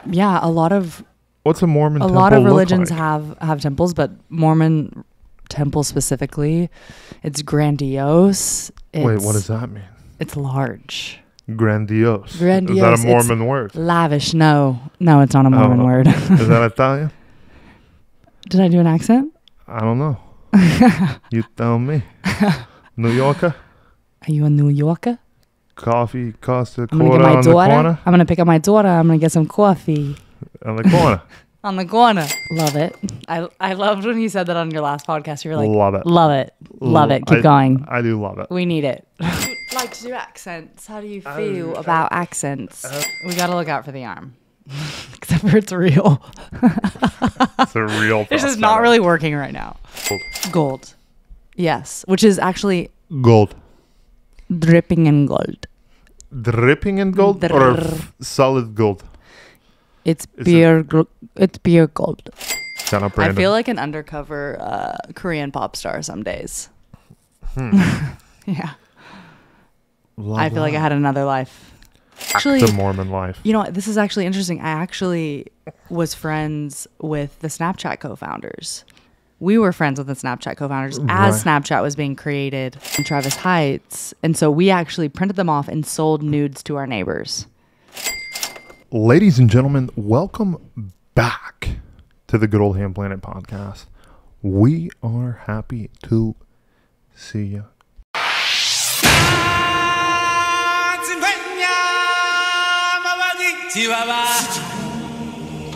Yeah, a lot of What's a Mormon temple? A lot of religions like? have temples, but Mormon temple specifically, it's grandiose. Wait, what does that mean? It's large. Grandiose. Grandiose. Is that a Mormon word? Lavish. No, it's not a Mormon word. Is that Italian? Did I do an accent? I don't know. You tell me. New Yorker? Are you a New Yorker? Coffee costs a I'm gonna quarter get my on the daughter. corner? I'm gonna pick up my daughter. I'm gonna get some coffee. On the corner. On the corner. Love it. I loved when you said that on your last podcast. You were like, love it. Love it. Love it. Keep going. I do love it. We need it. Like to do accents. How do you feel about accents? We got to look out for the arm. Except for it's real. It's a real This is not really working right now. Gold. Yes. Which is actually gold. Dripping in gold. Dripping in gold or solid gold? It's pure gold. Shut up, I Brandon. feel like an undercover Korean pop star some days. Yeah. I feel like I had another life. Actually, the Mormon life. You know, this is actually interesting. I actually was friends with the Snapchat co-founders. We were friends with the Snapchat co-founders as Snapchat was being created in Travis Heights. And so we actually printed them off and sold nudes to our neighbors. Ladies and gentlemen, welcome back to the Good Old Hamm Planet Podcast. We are happy to see you.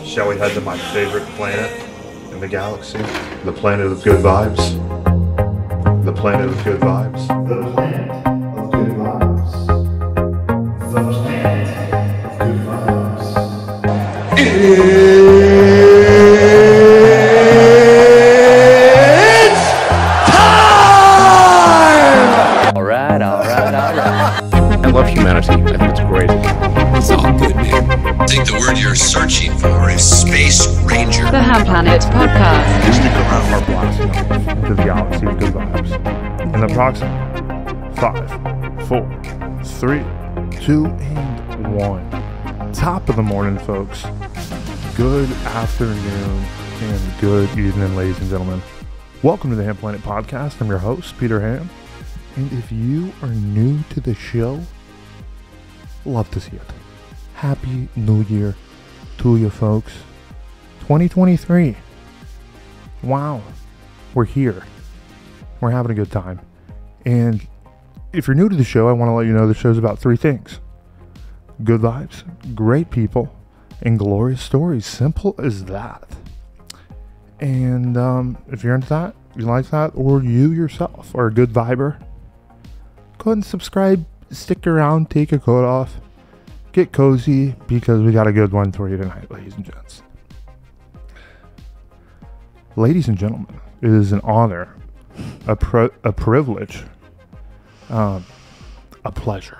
Shall we head to my favorite planet in the galaxy? The planet of good vibes. The planet of good vibes. The planet of good vibes. The planet of good vibes. It's time! All right. I love humanity. I think it's great. It's all good, man. I think the word you're searching for is Space Ranger. The Hamm Planet Podcast. Just stick around our blast into the galaxy of good vibes. In approximately 5, 4, 3, 2, and 1. Top of the morning, folks. Good afternoon and good evening, ladies and gentlemen. Welcome to the Hamm Planet Podcast. I'm your host, Peter Hamm. And if you are new to the show, love to see it. Happy New Year to you folks. 2023. Wow. We're here. We're having a good time. And if you're new to the show, I want to let you know the show's about 3 things. Good vibes, great people, and glorious stories. Simple as that. And if you're into that, you like that, or you yourself are a good viber, go ahead and subscribe, stick around, take your coat off, get cozy, because we got a good one for you tonight, ladies and gents. Ladies and gentlemen, it is an honor, a privilege, a pleasure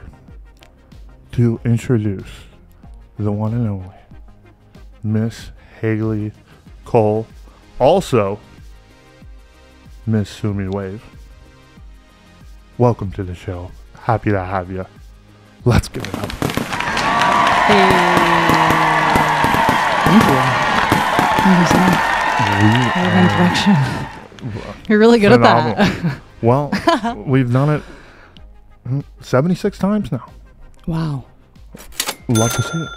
to introduce the one and only Miss Haley Cole, also Miss Sumi Wave. Welcome to the show. Happy to have you. Let's give it up. Hey. Thank you. Thank you so much. Introduction. You're really good phenomenal at that. Well, we've done it 76 times now. Wow. Love to see it.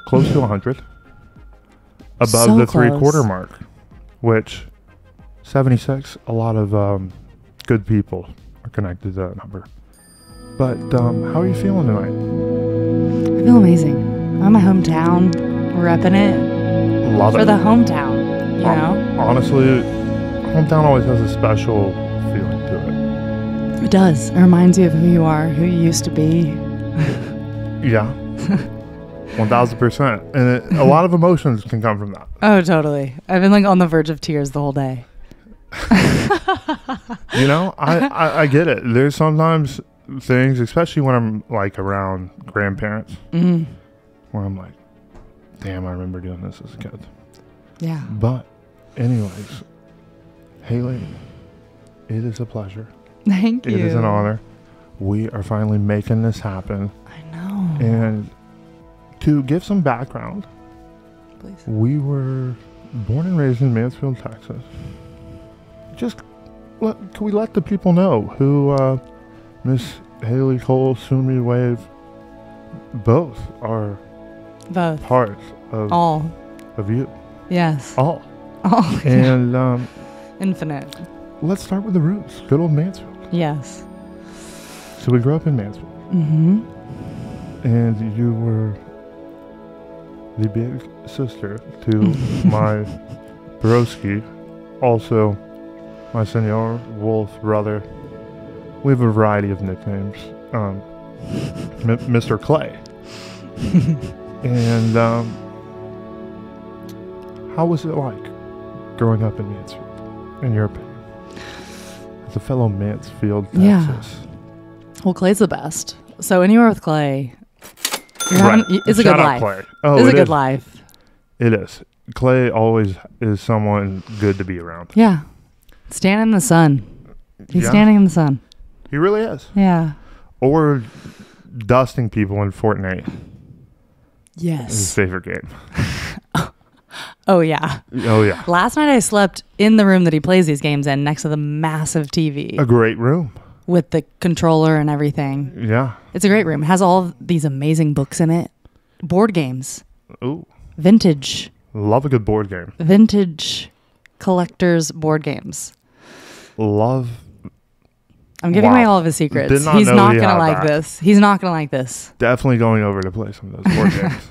Close to 100. Above So the close. 3/4 mark, which 76, a lot of good people are connected to that number. But how are you feeling tonight? I feel amazing. I'm my hometown. We're repping it. Love For it. the hometown, you know? Honestly, hometown always has a special feeling to It does. It reminds you of who you are, who you used to be. it. Yeah. 1000%. And a lot of emotions can come from that. Oh, totally. I've been like on the verge of tears the whole day. You know, I get it. There's sometimes things, especially when I'm like around grandparents, where I'm like, damn, I remember doing this as a kid. Yeah. But anyways, Haley, it is a pleasure. Thank you. It is an honor. We are finally making this happen. I know. And to give some background, Please. we were born and raised in Mansfield, Texas. Can we let the people know who Miss Haley Cole, Sumi Wave, both are Both. parts of All. of you. Yes. All. All. And Infinite. let's start with the roots. Good old Mansfield. Yes. So we grew up in Mansfield. Mm-hmm. And you were the big sister to my broski, also my senor wolf brother. We have a variety of nicknames. Mr. Clay. And how was it like growing up in Mansfield, in your opinion? As a fellow Mansfield, Texas. Yeah. Well, Clay's the best. So anywhere with Clay, it's a good Shout out life. Clay. Oh, It's a it good is. life. It is. Clay always is someone good to be around. Yeah. Standing in the sun. He's Yeah. standing in the sun. He really is. Yeah. Or dusting people in Fortnite. His Yes. favorite game. Oh, yeah. Oh, yeah. Last night I slept in the room that he plays these games in next to the massive TV A great room. with the controller and everything. Yeah. It's a great room. It has all of these amazing books in it. Board games. Ooh. Vintage Love a good board game. collectors board games. Love. I'm giving Wow. away all of his secrets. Did not He's know not he going to had like that. this. He's not going to like this. Definitely going over to play some of those board games.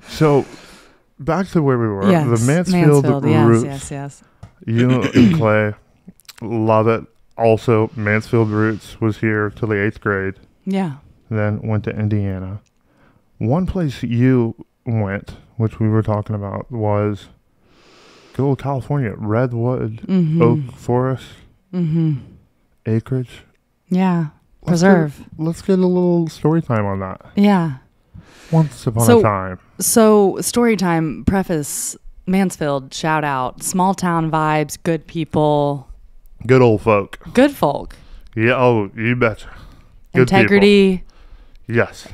So, back to where we were. Yes. The Mansfield roots. Yes. You and Clay. Love it. Also, Mansfield roots was here till the 8th grade. Yeah. Then went to Indiana. One place you went, which we were talking about, was good old California. Redwood, Mm-hmm. oak forest, Mm-hmm. acreage. Yeah. Let's Preserve. Let's get a little story time on that. Yeah. Once upon a time. So, story time, preface, Mansfield, shout out, small town vibes, good people, Good old folk. good folk, Yeah, oh, you betcha. Good integrity, people. Yes.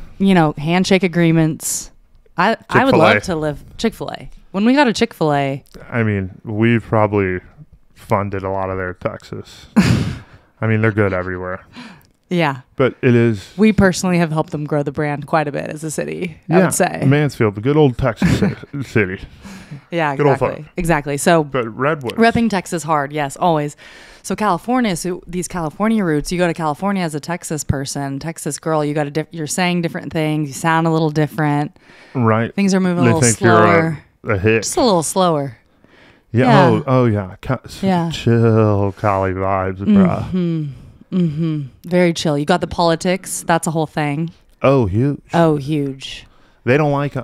handshake agreements. I would Chick-fil-A. love to live Chick-fil-A. When we got a Chick-fil-A, I mean, we've probably funded a lot of their Texas. I mean, they're good everywhere. yeah, But it is... we personally have helped them grow the brand quite a bit as a city, I would say. Mansfield, the good old Texas city. Yeah, good old exactly. folk. Exactly. So, But Redwood. repping Texas hard, yes, always. So California, these California roots, you go to California as a Texas person, Texas girl, you're saying different things, you sound a little different, Right. things are moving a They little think slower, you're a hit. just a little slower. Yeah. yeah. Oh, yeah. Yeah. Chill Cali vibes, bruh. Very chill. You got the politics, that's a whole thing. Oh, huge. Oh, huge. They don't like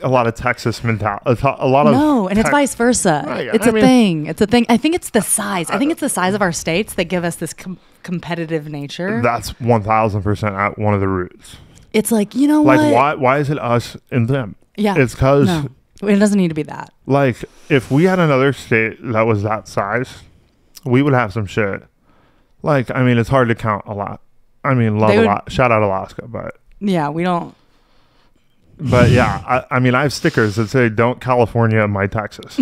a lot of Texas mentality. A lot of No, and it's vice versa. Right, It's I a mean- thing. It's a thing. I think it's the size. I think it's the size of our states that give us this competitive nature. That's 1,000% at one of the roots. It's like, you know Like, what? why is it us and them? Yeah. It's because, No, it doesn't need to be that. like, if we had another state that was that size, we would have some shit. Like, I mean, it's hard to count a lot. I mean, love They a would- lot. Shout out Alaska, but Yeah, we don't. yeah, I mean, I have stickers that say "Don't California my Texas."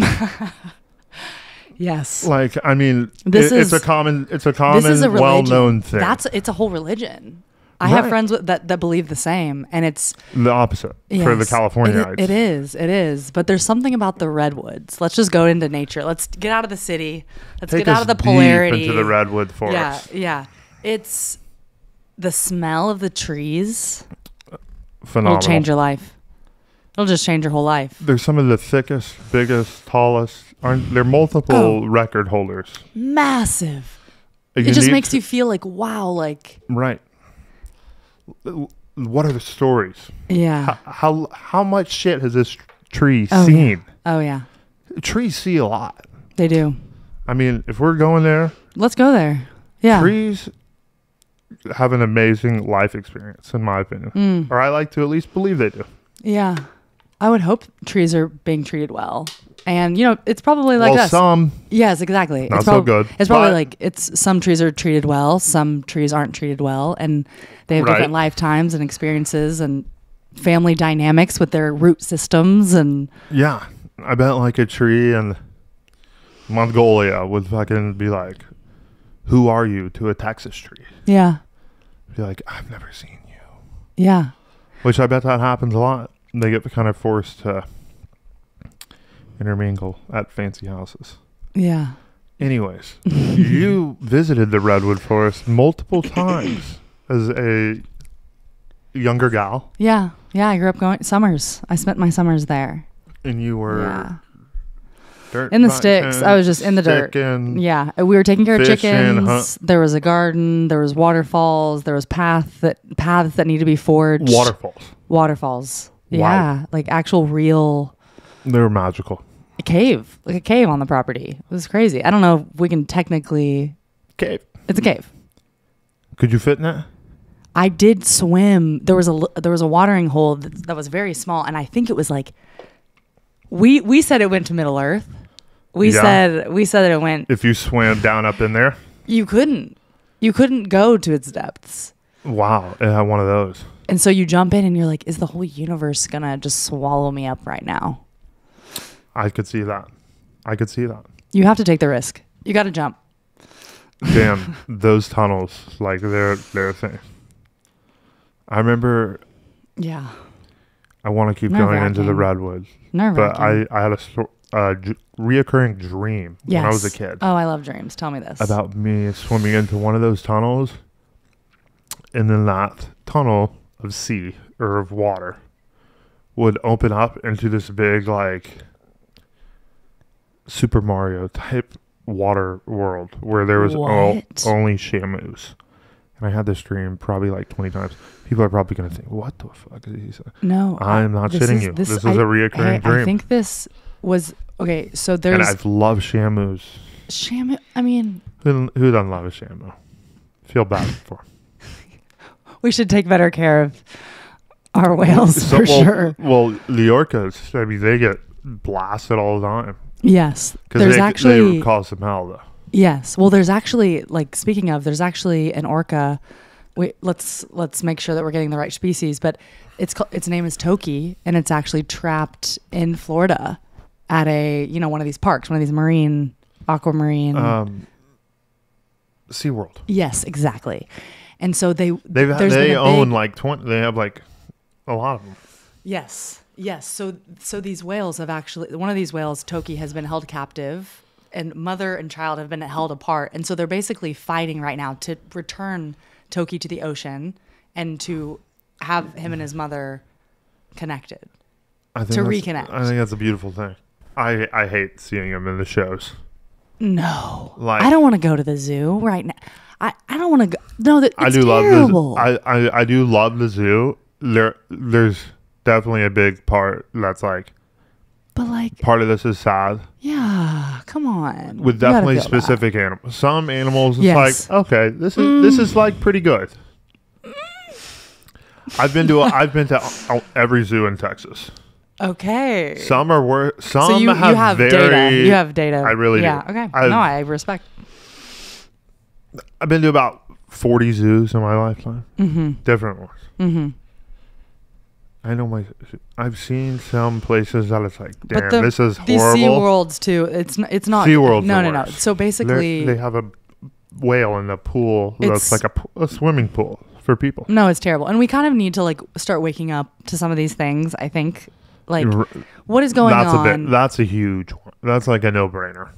Yes. Like, I mean, This it's is- a common, This is a religion. well-known thing. It's a whole religion. I have Right. friends that believe the same, and it's the opposite for the yes, Californiites. It is. But there's something about the redwoods. Let's just go into nature. Let's get out of the city. Let's Take get out us of the deep polarity. into the redwood forest. Yeah. It's the smell of the trees Phenomenal. will change your life. It'll just change your whole life. They're some of the thickest, biggest, tallest. They're multiple record holders. Massive. You It just need makes to- you feel like, wow, like, right. What are the stories? yeah. How much shit has this tree Oh, seen? yeah. Oh, yeah. Trees see a lot. They do. I mean, if we're going there, Let's go there. Yeah. trees have an amazing life experience, in my opinion. Or I like to at least believe they do. Yeah. I would hope trees are being treated well. And, it's probably like well, us. some Yes, exactly. not so good. It's probably but- like some trees are treated well, some trees aren't treated well, and they have different lifetimes and experiences and family dynamics with their root systems. And Yeah, I bet like a tree in Mongolia would fucking be like, "Who are you?" to a Texas tree. yeah, Be like, "I've never seen you." yeah, Which I bet that happens a lot. They get kind of forced to intermingle at fancy houses. yeah. Anyways, you visited the redwood forest multiple times as a younger gal, Yeah, I grew up going summers. I spent my summers there. and you were Yeah. dirt In the bike sticks. I was just in the dirt. sticking. Yeah, we were taking care of Fishing, chickens. There was a garden. There was waterfalls. There was paths that need to be forged. Wow. Waterfalls. Yeah, like actual real They were magical. cave, like a cave on the property. It was crazy. I don't know if we can technically. Cave. It's a cave. Could you fit in it? I did swim. There was a watering hole that was very small, and I think it was like. We said it went to Middle Earth. We said that it went. If you swam down up in there? You couldn't go to its depths. Wow. It had one of those. And so you jump in and you're like, is the whole universe gonna just swallow me up right now? I could see that. You have to take the risk. You got to jump. Damn, those tunnels, like they're a thing. I remember Yeah. I want to keep going into the Nerve-wracking. redwoods, Nerve-wracking. but I had a reoccurring dream when I was a kid Oh, I love dreams. Tell me this. about me swimming into one of those tunnels, and then that tunnel of sea or of water would open up into this big like Super Mario type water world where there was What? only shamus. And I had this dream probably like 20 times. People are probably going to think, what the fuck is he saying? No. I'm not this shitting is- you. This is a reoccurring dream. I think this was okay. So And there's I've loved shamus. shamu. I mean, Who doesn't love a shamu? Feel bad for 'em. we should take better care of our whales for sure. Well, the orcas, I mean, they get blasted all the time. Yes. Because There's they actually cause some hell, though. yes. Well, there's actually like speaking of, there's actually an orca. Wait, let's make sure that we're getting the right species. But its name is Toki, and it's actually trapped in Florida at one of these parks, one of these aquamarine. SeaWorld. Yes, exactly. And so they own like 20. They have like a lot of them. Yes. So these whales have actually, one of these whales, Toki, has been held captive, and mother and child have been held apart. And so they're basically fighting right now to return Toki to the ocean and to have him and his mother connected. Reconnect. I think that's a beautiful thing. I hate seeing them in the shows. No. Like, I don't want to go to the zoo right now. I don't want to go. No, it's I do terrible. love I do love the zoo. There's definitely a big part that's like, but like, part of this is sad. yeah, come on. With You gotta definitely feel that. specific animals. Some animals, it's Yes. like, okay, this is like pretty good. I've been to every zoo in Texas. Okay. Some are worse. Some So you have very, data. You have data. I really yeah. do. Okay. I've- No, I respect. I've been to about 40 zoos in my lifetime. Mm-hmm. Different ones. Mm-hmm. I know I've seen some places that it's like, damn, But this is these horrible. SeaWorlds too. It's not. SeaWorld's No, the no, no. worst. So basically, They have a whale in the pool that's It's- like a swimming pool for people. no, it's terrible. And we kind of need to like start waking up to some of these things. I think, like, what is going on? That's a huge one. That's like a no-brainer.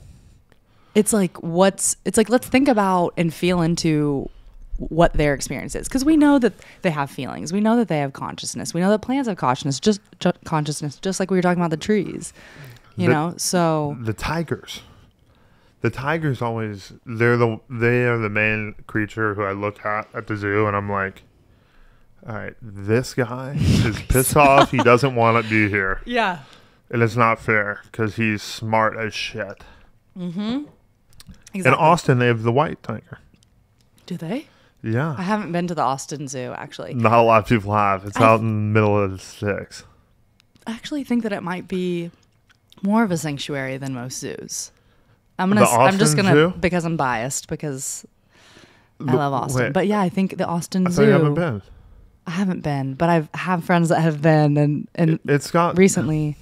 It's like let's think about and feel into what their experience is, because we know that they have feelings, we know that they have consciousness, we know that plants have consciousness, just like we were talking about the trees, so The tigers always, they are the main creature who I look at the zoo, and I'm like, all right, this guy is pissed off. He doesn't want to be here, yeah, and it's not fair because he's smart as shit. exactly. In Austin, they have the white tiger. Do they? Yeah. I haven't been to the Austin Zoo actually. Not a lot of people have. It's out in the middle of the sticks. actually think that it might be more of a sanctuary than most zoos. I'm The just Austin gonna Zoo? because I'm biased because I love Austin. Wait, But yeah, I think the Austin I Zoo. thought you haven't been. I haven't been, but I have friends that have been, and It's got recently.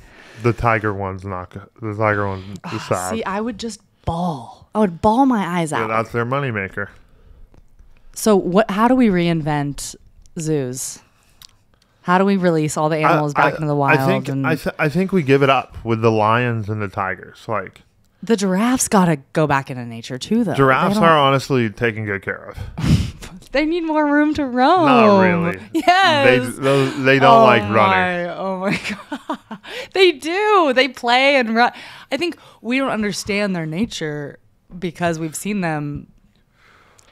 the tiger one's not good. The tiger one's sad. See, I would just bawl. I would bawl my eyes Yeah, out. that's their moneymaker. So what? How do we reinvent zoos? How do we release all the animals back into the wild? I think we give it up with the lions and the tigers. Like The giraffes got to go back into nature too, though. giraffes They don't- are honestly taken good care of. They need more room to roam. Not really. Yes. They don't like running. Oh my god. They do. They play and run. I think we don't understand their nature because we've seen them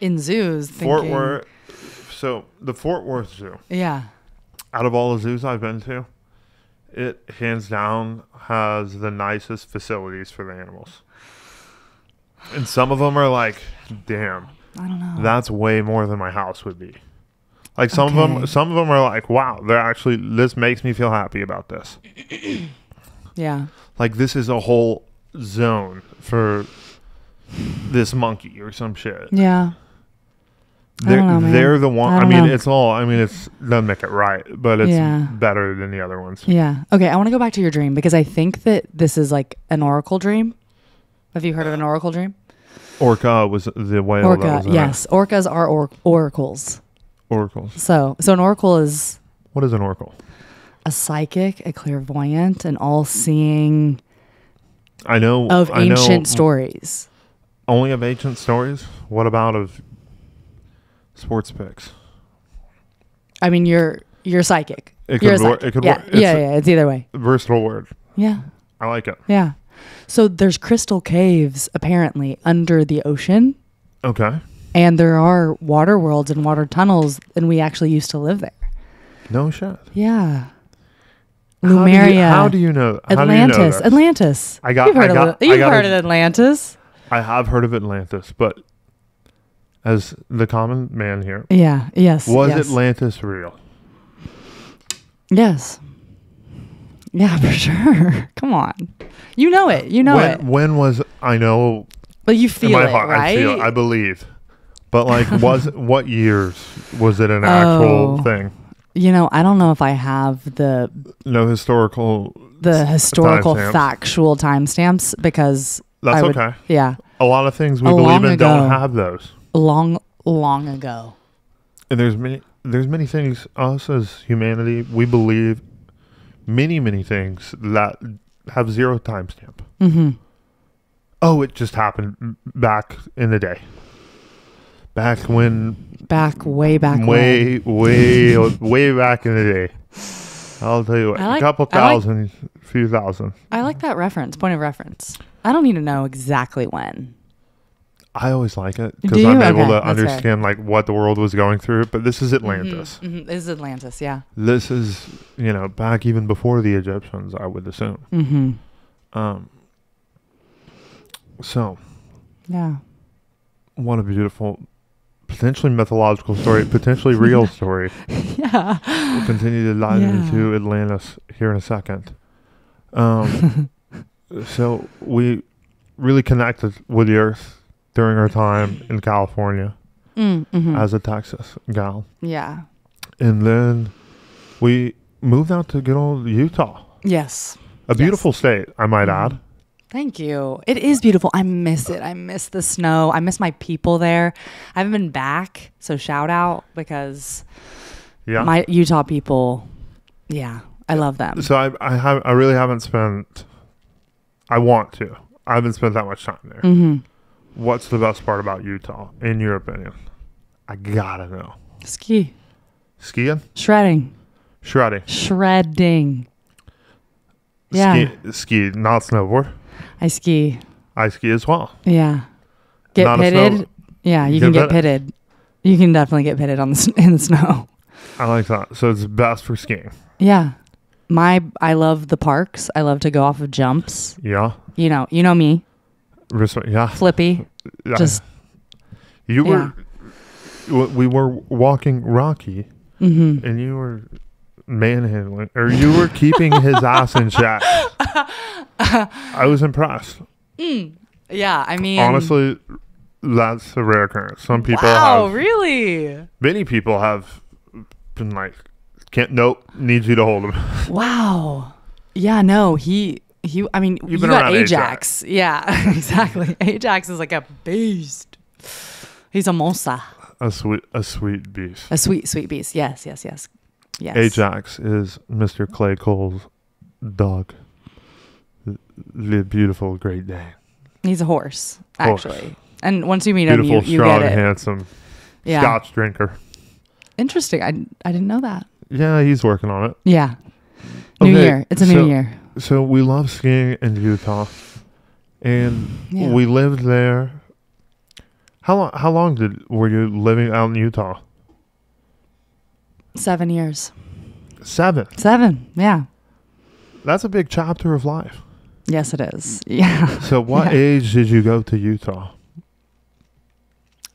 in zoos. Fort Worth. So the Fort Worth Zoo, Yeah. out of all the zoos I've been to, it hands down has the nicest facilities for the animals. And some of them are like, damn, I don't know. that's way more than my house would be. Like some Okay. of them are like, wow, they're actually, this makes me feel happy about this. Yeah. Like this is a whole zone for this monkey or some shit. Yeah. I don't know, man. They're the one. I I don't mean, know. it's doesn't make it right, but it's Yeah. better than the other ones. Yeah. Okay. I want to go back to your dream because I think that this is like an oracle dream. Have you heard of an oracle dream? Orca was the whale. that Orca. was in Yes. Orcas are oracles. it. Oracles. So an oracle is What is an oracle? a psychic, a clairvoyant, an all-seeing I know of I know ancient stories. Only of ancient stories. What about of sports picks? I mean, you're psychic. It You're a could work. psychic. It could yeah. work. Yeah. It's either way. Versatile word. Yeah. I like it. Yeah. So there's crystal caves apparently under the ocean, Okay. and there are water worlds and water tunnels, and we actually used to live there. No shit. Yeah. How do you- Lumeria. How do you know? How Atlantis. do you know this? Atlantis. I got- You've heard, I got- of, you've I got heard a- of Atlantis. I have heard of Atlantis, but as the common man here, Yeah. Yes. was yes. Atlantis real? Yes. Yeah, for sure. Come on. You know it. You know it. When was I know But you in feel my it, heart? right? I feel. I believe. But like, what years was it an actual Oh. thing? You know, I don't know if I have the No historical. timestamps. factual timestamps because That's I would, okay. Yeah. A lot of things we A believe long in don't ago. have those. Long ago. And there's many things us as humanity we believe many things that have zero timestamp. Mm-hmm. Oh, it just happened back in the day. Back when Way back when. way back in the day. I'll tell you what, a couple thousand, few thousand. I like that reference, point of reference. I don't need to know exactly when. I always like it Do because you? I'm able Okay, to that's fair. understand like what the world was going through. But this is Atlantis. Mm-hmm. This is Atlantis, yeah. This is, back even before the Egyptians, I would assume. Mm-hmm. So, Yeah. what a beautiful, potentially mythological story, potentially real story. Yeah. We'll continue to dive Yeah. into Atlantis here in a second. So we really connected with the earth during our time in California Mm-hmm. as a Texas gal. Yeah. And then we moved out to good old Utah. Yes. A beautiful state, I might add. Thank you. It is beautiful. I miss it. I miss the snow. I miss my people there. I haven't been back, so shout out because Yeah. my Utah people, yeah, I love them. So I really haven't spent. I want to. I haven't spent that much time there. Mm-hmm. What's the best part about Utah, in your opinion? I gotta know. Ski. Skiing, Shredding. shredding, Yeah. ski, not snowboard. I ski. I ski as well. Yeah. Get Not a pitted. snow- Yeah, you Get can get pitted. pitted. You can definitely get pitted on in the snow. I like that. So it's best for skiing. Yeah. I love the parks. I love to go off of jumps. Yeah. You know me. Respect. Yeah. Flippy. Yeah. Just we were walking Rocky, and you were manhandling, or you were keeping his ass in check. I was impressed. Yeah, I mean, Honestly, that's a rare occurrence. Some people wow, have. really? Many people have been like, needs you to hold him. Wow. Yeah, no, he. I mean, you been got around Ajax. Yeah, exactly. Ajax is like a beast. He's a monster. A sweet beast. A sweet beast. Yes. Ajax is Mr. Clay Cole's dog. The beautiful Great Dane. He's a horse, actually. And once you meet Beautiful, him, you strong, get it. handsome Yeah. Scotch drinker. Interesting. I didn't know that. Yeah, he's working on it. Yeah. New year. It's a new year. So we love skiing in Utah, and we lived there. How long were you living out in Utah? 7 years. 7. 7. Yeah. That's a big chapter of life. Yes, it is. Yeah. So what age did you go to Utah?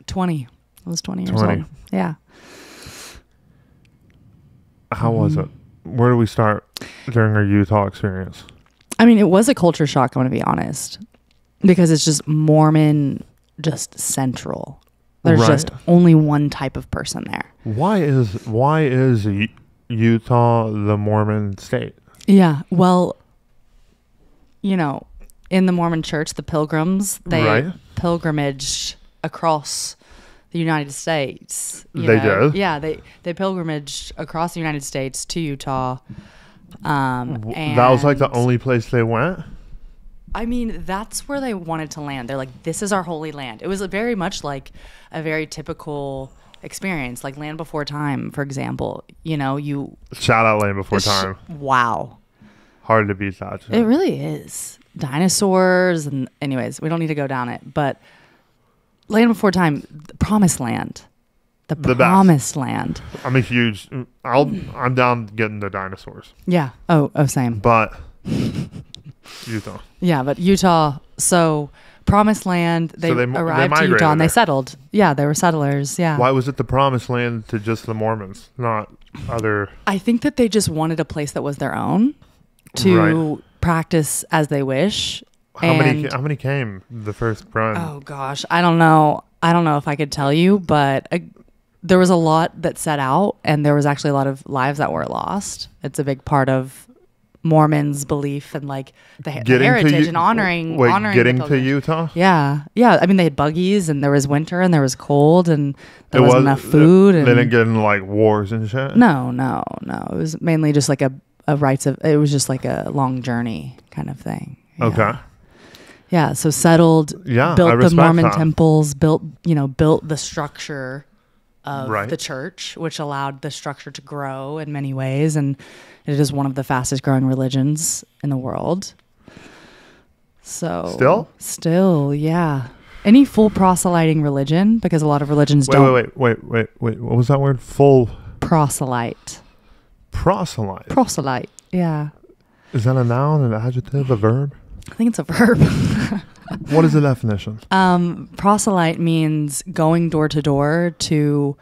20. I was 20 years 20. old. Yeah. How was it? Where do we start during our Utah experience? I mean, it was a culture shock, I'm going to be honest, because it's just Mormon, just central. There's just only one type of person there. Why is Utah the Mormon state? Yeah. Well, you know, in the Mormon church, the pilgrims, they pilgrimaged across the United States. They did? Yeah, they pilgrimaged across the United States to Utah. And that was like the only place they went? I mean, that's where they wanted to land. They're like, this is our holy land. It was very much like a very typical experience, like Land Before Time, for example. You know, shout out Land Before Time. Wow. Hard to beat that. It really is. Dinosaurs and anyways, we don't need to go down it, but Land Before Time, the Promised Land. The Promised Land. I'm a huge I'm down getting the dinosaurs. Yeah. Oh, same. But Utah. Yeah, but Utah, so Promised Land, they arrived to Utah and they settled. Yeah, they were settlers. Yeah. Why was it the Promised Land to just the Mormons, not other? I think that they just wanted a place that was their own to practice as they wish. How many came the first run? Oh gosh, I don't know if I could tell you, but there was a lot that set out, and there was actually a lot of lives that were lost. It's a big part of Mormons' belief and like the heritage and honoring. Getting to Utah? Yeah. I mean, they had buggies, and there was winter, and there was cold, and there wasn't enough food. They didn't get in like wars and shit. No. It was mainly just like a rites of. It was just like a long journey kind of thing. Yeah. Okay. Yeah. So settled. Yeah. Built the Mormon temples. Built the structure of the church, which allowed the structure to grow in many ways, and it is one of the fastest growing religions in the world. So still, yeah. Any full proselyting religion, because a lot of religions don't. Wait. What was that word? Full proselyte. Proselyte. Yeah. Is that a noun, an adjective, a verb? I think it's a verb. What is the definition? Proselyte means going door to door to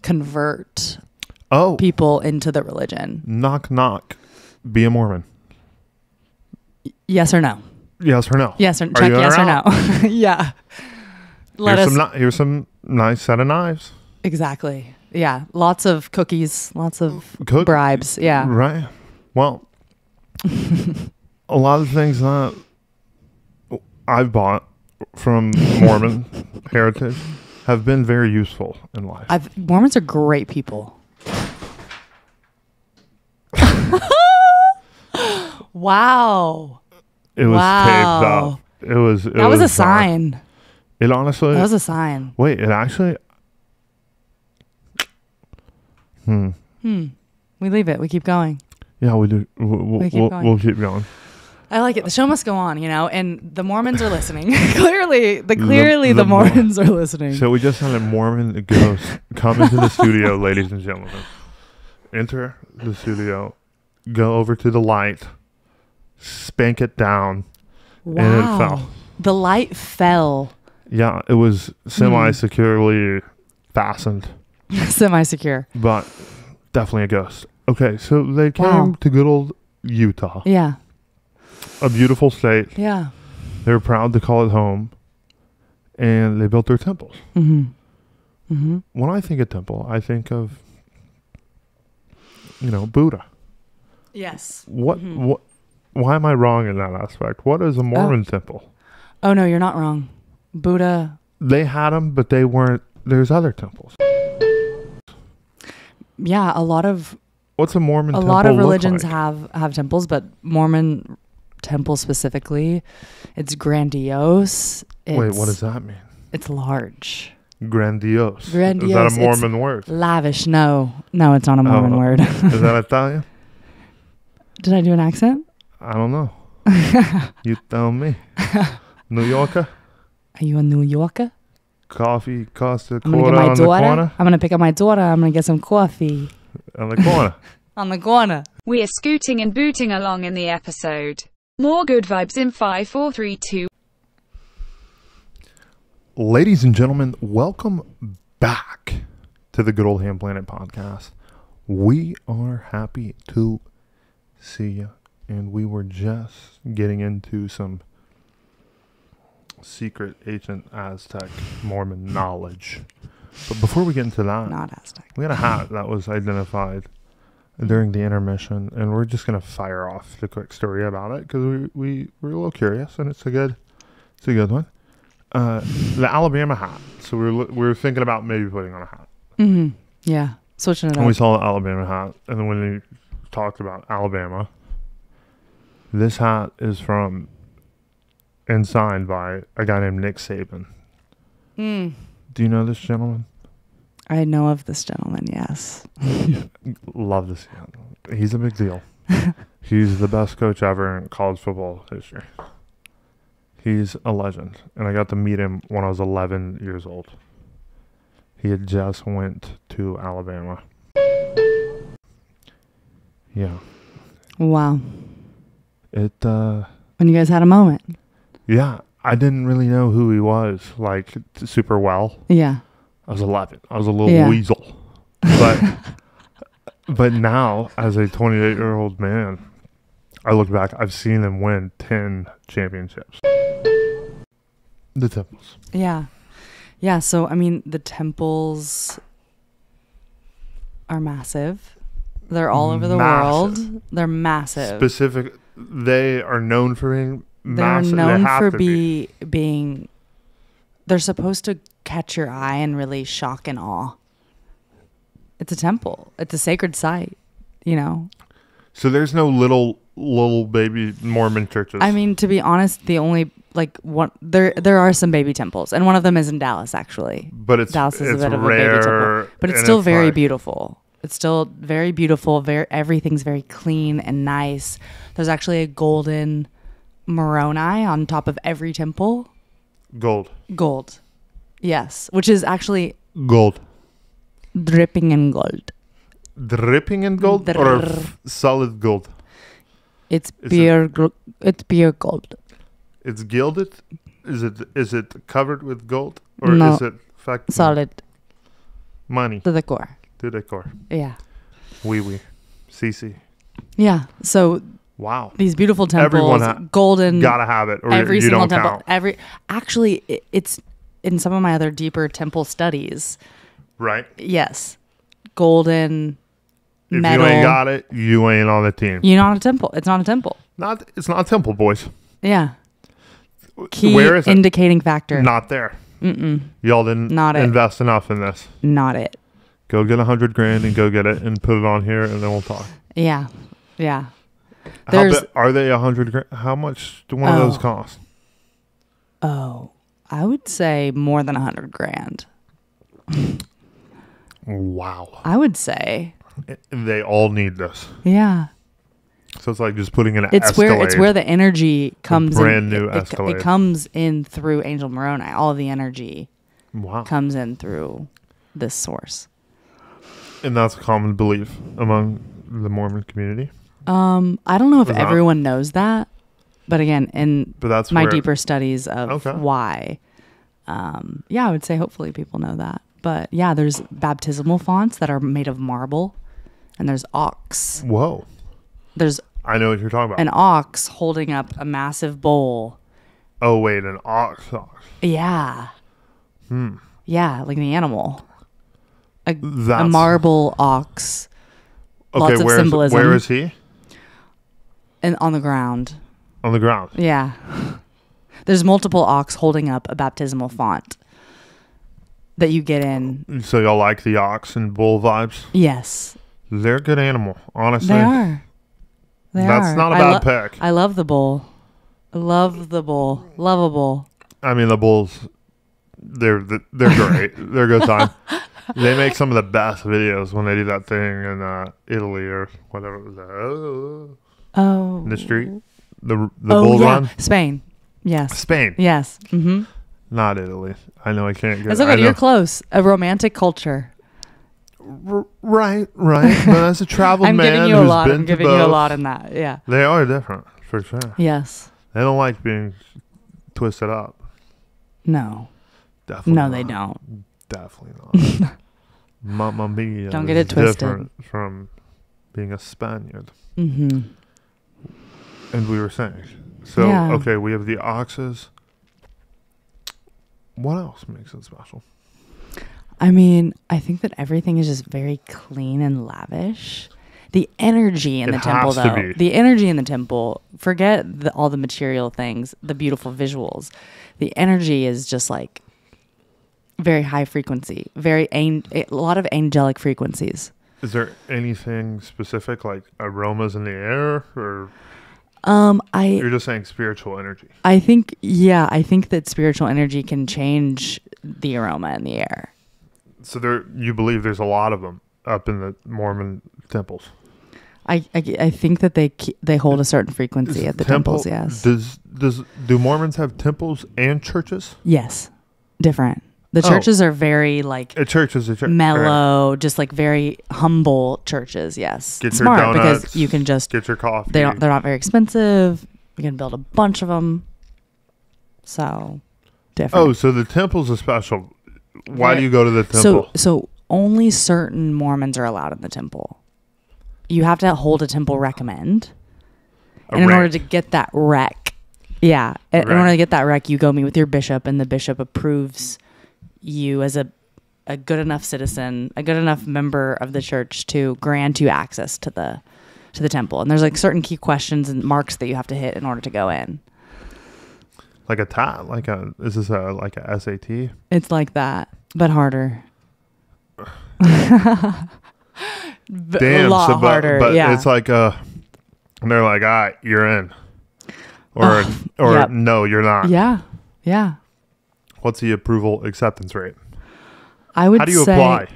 convert people into the religion. Knock, knock. Be a Mormon. Yes or no? Yes or no? Yes or check yes or no. Yeah. Here's some nice set of knives. Exactly. Yeah. Lots of cookies. Lots of bribes. Yeah. Right. Well, a lot of things that I've bought from Mormon heritage have been very useful in life. Mormons are great people. Wow. It was taped up. That was a sign. It honestly. That was a sign. Wait, it actually. We leave it. We keep going. Yeah, we do. We'll keep going. I like it. The show must go on, and the Mormons are listening. Clearly the Mormons are listening. So we just had a Mormon ghost come into the studio, ladies and gentlemen. Enter the studio, go over to the light, spank it down, and it fell. The light fell. Yeah, it was semi-securely fastened. Semi-secure. But definitely a ghost. Okay, so they came Wow. to good old Utah, Yeah. a beautiful state. Yeah. They're proud to call it home, and they built their temples. Mm-hmm. Mm-hmm. When I think of temple, I think of, Buddha. Yes. What? Why am I wrong in that aspect? What is a Mormon temple? Oh, no, you're not wrong. Buddha. They had them, but they weren't. There's other temples. Yeah, a lot of temple religions look like? have temples, but Mormon temple specifically, it's grandiose. Wait, what does that mean? It's large. Grandiose. Grandiose. Is that a It's Mormon word? lavish. No, it's not a Mormon word. Is that Italian? Did I do an accent? I don't know. You tell me. New Yorker? Are you a New Yorker? Coffee costs a I'm gonna quarter get my on the daughter. corner? I'm gonna pick up my daughter. I'm gonna get some coffee On the corner. on the corner. We are scooting and booting along in the episode. More good vibes in 5, 4, 3, 2. Ladies and gentlemen, welcome back to the Good Old Hamm Planet Podcast. We are happy to see you, and we were just getting into some secret ancient Aztec Mormon knowledge. But before we get into that, Not Aztec. we had a hat that was identified during the intermission, and we're just going to fire off the quick story about it because we were a little curious, and it's a good one. The Alabama hat. So we were thinking about maybe putting on a hat. Mm-hmm. Yeah, switching it And we up. saw the Alabama hat, and then when we talked about Alabama, this hat is from and signed by a guy named Nick Saban. Mm. Do you know this gentleman? I know of this gentleman. Yes. Love this guy. He's a big deal. He's the best coach ever in college football history. He's a legend, and I got to meet him when I was 11 years old. He had just went to Alabama. Yeah. Wow. It, When you guys had a moment. yeah, I didn't really know who he was, like, super well. Yeah. I was 11. I was a little Yeah. weasel. But now, as a 28-year-old man, I look back, I've seen him win 10 championships. The temples. Yeah. Yeah. So, I mean, the temples are massive. They're all over the Massive. world. They're massive. They are known for being They're massive. known They have for to being. They're supposed to catch your eye and really shock and awe. It's a temple. It's a sacred site. So there's no little baby Mormon churches. I mean, to be honest, the only one there are some baby temples, and one of them is in Dallas, actually. but Dallas is it's a bit of a rare, baby temple, but it's and still very like- beautiful. It's still very beautiful. Everything's very clean and nice. There's actually a golden Moroni on top of every temple. Gold. Gold, yes, which is actually Gold. dripping in gold. Dripping in gold or solid gold? It's Is pure. It's pure gold. It's gilded? Is it covered with gold? Or No. is it Solid money to the core. to the core? Yeah. Oui. CC. Yeah. So Wow. these beautiful temples, Everyone golden. Gotta have it or Every you single don't temple. count. Actually, it's in some of my other deeper temple studies. Right? Yes. Golden. If metal. you ain't got it, you ain't on the team. You're not a temple. It's not a temple. It's not temple, boys. Yeah. Key Where is it? indicating factor. Not there. Y'all didn't Not it. invest enough in this. Not it. Go get $100,000 and go get it and put it on here, and then we'll talk. Yeah. Yeah. Are they $100,000? How much do one of those cost? Oh, I would say more than $100,000. Wow. I would say. They all need this. Yeah. So it's like just putting an It's Escalade. where the energy comes brand in. new It Escalade. comes in through Angel Moroni. All of the energy Wow. comes in through this source. And that's a common belief among the Mormon community. I don't know if Is that- everyone knows that, but again, in But that's my where- deeper studies of Okay. why, yeah, I would say hopefully people know that. But yeah, there's baptismal fonts that are made of marble, and there's ox. Whoa. There's I know what you're talking about. an ox holding up a massive bowl. Oh, wait, an ox. Yeah. Yeah, like the animal. A That's- marble ox. Lots of symbolism. Where is he? And on the ground. On the ground. Yeah. There's multiple ox holding up a baptismal font that you get in. So y'all like the ox and bull vibes? Yes. They're a good animal, honestly. They are. That's not a bad pick. I love the bull. I love the bull. Love a bull. I mean, the bulls, they're great. They're a good time. They make some of the best videos when they do that thing in Italy or whatever it was. Oh. In the street. The bull run. Spain. Yes. Spain. Yes. Mm-hmm. Not Italy. I know I can't get It's okay. You're close. A romantic culture. Right. But as a traveled I'm man giving you a who's lot. been I'm to giving you a both, lot in that. Yeah. They are different, for sure. Yes. They don't like being twisted up. No. Definitely No, not. they don't. Definitely not. Mamma mia. Don't get is it twisted. Different from being a Spaniard. Mm-hmm. And we were saying. So, Yeah. okay, we have the oxes. What else makes it special? I mean, I think that everything is just very clean and lavish. The energy in It the temple, has to though. be. The energy in the temple, forget all the material things, the beautiful visuals. The energy is just like very high frequency, a lot of angelic frequencies. Is there anything specific, like aromas in the air? Or you're just saying spiritual energy? I think that spiritual energy can change the aroma in the air. So you believe there's a lot of them up in the Mormon temples? I think that they hold a certain frequency at the temples. Yes. Do Mormons have temples and churches? Yes. Different. The churches are very like A church is a church. mellow, just like very humble churches. Yes. Get Smart your donuts, because you can just get your coffee. they're not very expensive. You can build a bunch of them. So different. Oh, so the temple's a special. Why do you go to the temple? So only certain Mormons are allowed in the temple. You have to hold a temple recommend. And in order to get that rec, in order to get that rec, you go meet with your bishop, and the bishop approves you as a good enough citizen, a good enough member of the church to grant you access to the temple. And there's like certain key questions and marks that you have to hit in order to go in. Like is this like a SAT? It's like that, but harder. Damn, a lot harder. but yeah. it's like they're like, all right, you're in, or yep. no, you're not. Yeah. What's the approval acceptance rate? I would say. How do you apply?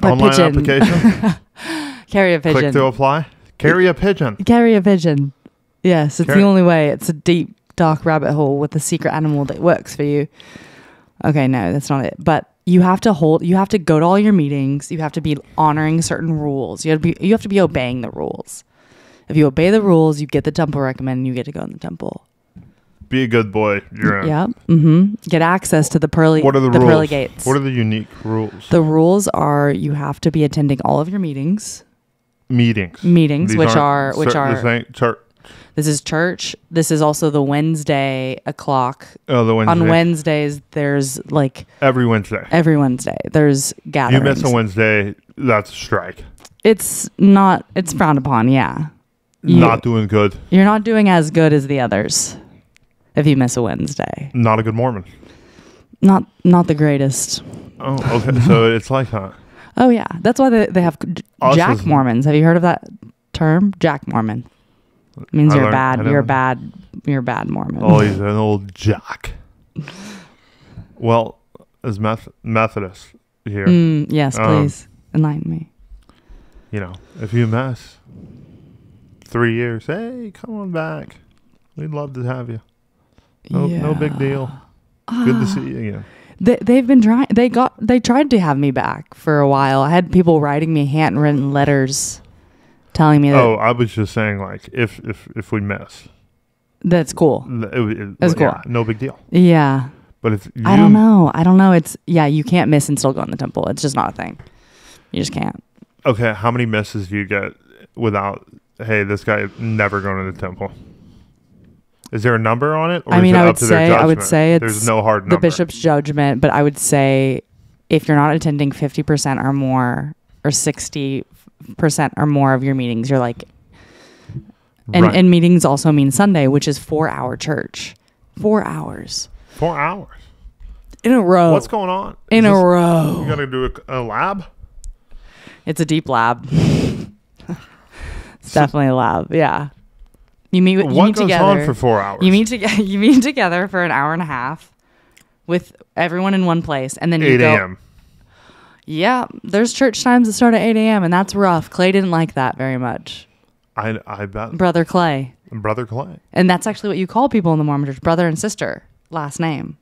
Online pigeon. application. Carry a pigeon. Click to apply. Carry a pigeon. Carry a pigeon. Yes, it's the only way. It's a deep, dark rabbit hole with a secret animal that works for you. Okay, no, that's not it. But you have to go to all your meetings. You have to be honoring certain rules. You have to be obeying the rules. If you obey the rules, you get the temple recommend and you get to go in the temple. Be a good boy. You're in. Yeah. Mm-hmm. Get access to the pearly. What are the rules? rules? Pearly gates. What are the unique rules? The rules are you have to be attending all of your meetings. Meetings, These which are. This ain't church. This is church. This is also the Wednesday o'clock. Oh, the Wednesday. On Wednesdays, there's like every Wednesday. There's gatherings. You miss a Wednesday, that's a strike. It's not. It's frowned upon. Yeah. Not doing good. You're not doing as good as the others. If you miss a Wednesday. Not a good Mormon. Not the greatest. Oh, okay. So it's like that. Oh yeah, that's why they have Jack Mormons. Have you heard of that term? Jack Mormon. It means you're bad. You're a bad Mormon. Oh, he's an old jack. Well, as Methodist here. Yes, please enlighten me. You know, if you mess 3 years, hey, come on back. We'd love to have you. No big deal. Good to see you again. They've been trying. They tried to have me back for a while. I had people writing me handwritten letters, telling me that. Oh, I was just saying, like, if we miss, that's cool. That's cool. Yeah, no big deal. Yeah. But if you, I don't know. It's you can't miss and still go in the temple. It's just not a thing. You just can't. Okay, how many misses do you get without, hey, this guy never going to the temple? Is there a number on it? Or I mean, is it I up to their would judgment? say it's There's no hard the number. bishop's judgment, but I would say if you're not attending 50% or more or 60% or more of your meetings, you're like, and meetings also mean Sunday, which is 4-hour church. 4 hours. 4 hours? In a row. What's going on? In a row. You got to do a lab? It's a deep lab. It's definitely a lab. Yeah. You meet Goes together on for 4 hours? You meet together for an hour and a half with everyone in one place, and then you 8 go. a.m. Yeah, there's church times that start at 8 a.m. and that's rough. Clay didn't like that very much. I bet. Brother Clay. Brother Clay. And that's actually what you call people in the Mormon church, brother and sister, last name.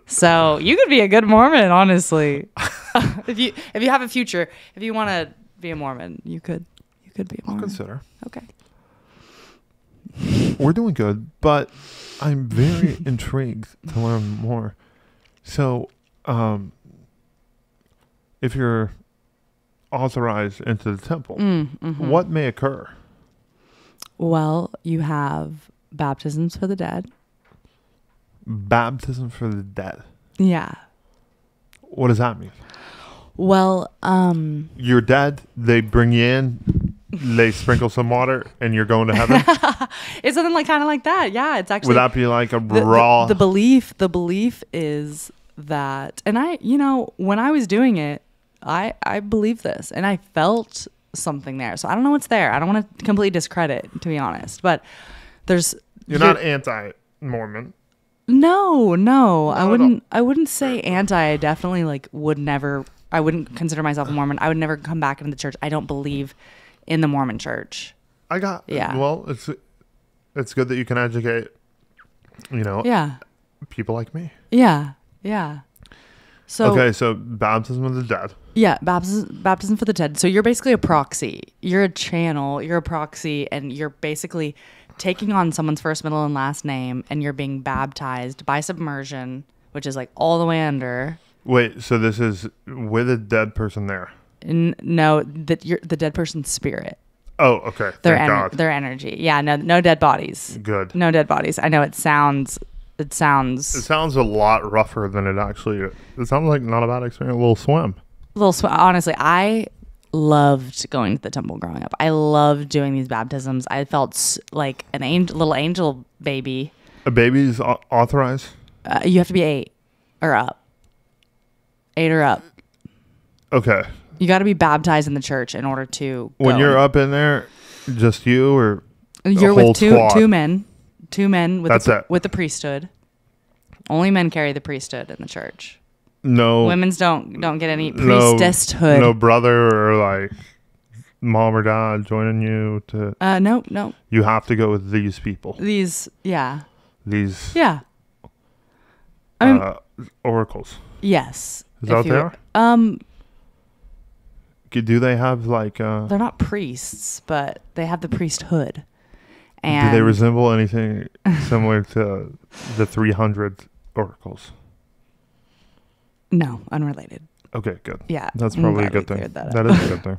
So you could be a good Mormon, honestly. if you have a future, if you want to be a Mormon, you could be a Mormon. I'll consider. Okay. We're doing good, but I'm very intrigued to learn more. So, if you're authorized into the temple, what may occur? Well, you have baptisms for the dead. Baptism for the dead. Yeah. What does that mean? Well, You're dead. They bring you in. They sprinkle some water, and you're going to heaven. it's something like kind of like that. Yeah, it's actually. Would that be like a raw? The belief is that, and when I was doing it, I believed this, and I felt something there. So I don't know what's there. I don't want to completely discredit, to be honest, but there's. You're not anti-Mormon. No, I wouldn't say anti. I definitely would never. I wouldn't consider myself a Mormon. I would never come back into the church. I don't believe in the Mormon church. Yeah. Well, it's good that you can educate. Yeah. People like me. Yeah. So okay, so baptism of the dead. Yeah, baptism for the dead. So you're basically a proxy. You're a channel. You're a proxy, and you're basically taking on someone's first, middle, and last name, and you're being baptized by submersion, which is all the way under. Wait, so this is with a dead person there? No, you're the dead person's spirit. Oh, okay. Their energy. Yeah, no dead bodies. Good. No dead bodies. I know it sounds. It sounds a lot rougher than it actually is. It sounds like not a bad experience. A little swim. Honestly, I loved going to the temple growing up. I loved doing these baptisms. I felt like an little angel baby. A baby's authorized? You have to be 8 or up. 8 or up. Okay. You got to be baptized in the church in order to go. When you're up in there, just you or you're a whole with squad? two men with That's it. With the priesthood. Only men carry the priesthood in the church. No. Women's don't get any priestesshood. No brother or mom or dad joining you to. No. You have to go with these people. Yeah. These. Yeah. I mean, oracles. Yes. Is that what they are? Do they have They're not priests, but they have the priesthood. And do they resemble anything similar to the 300 oracles? No, unrelated. Okay, good. Yeah. That's probably a good thing. That is a good thing.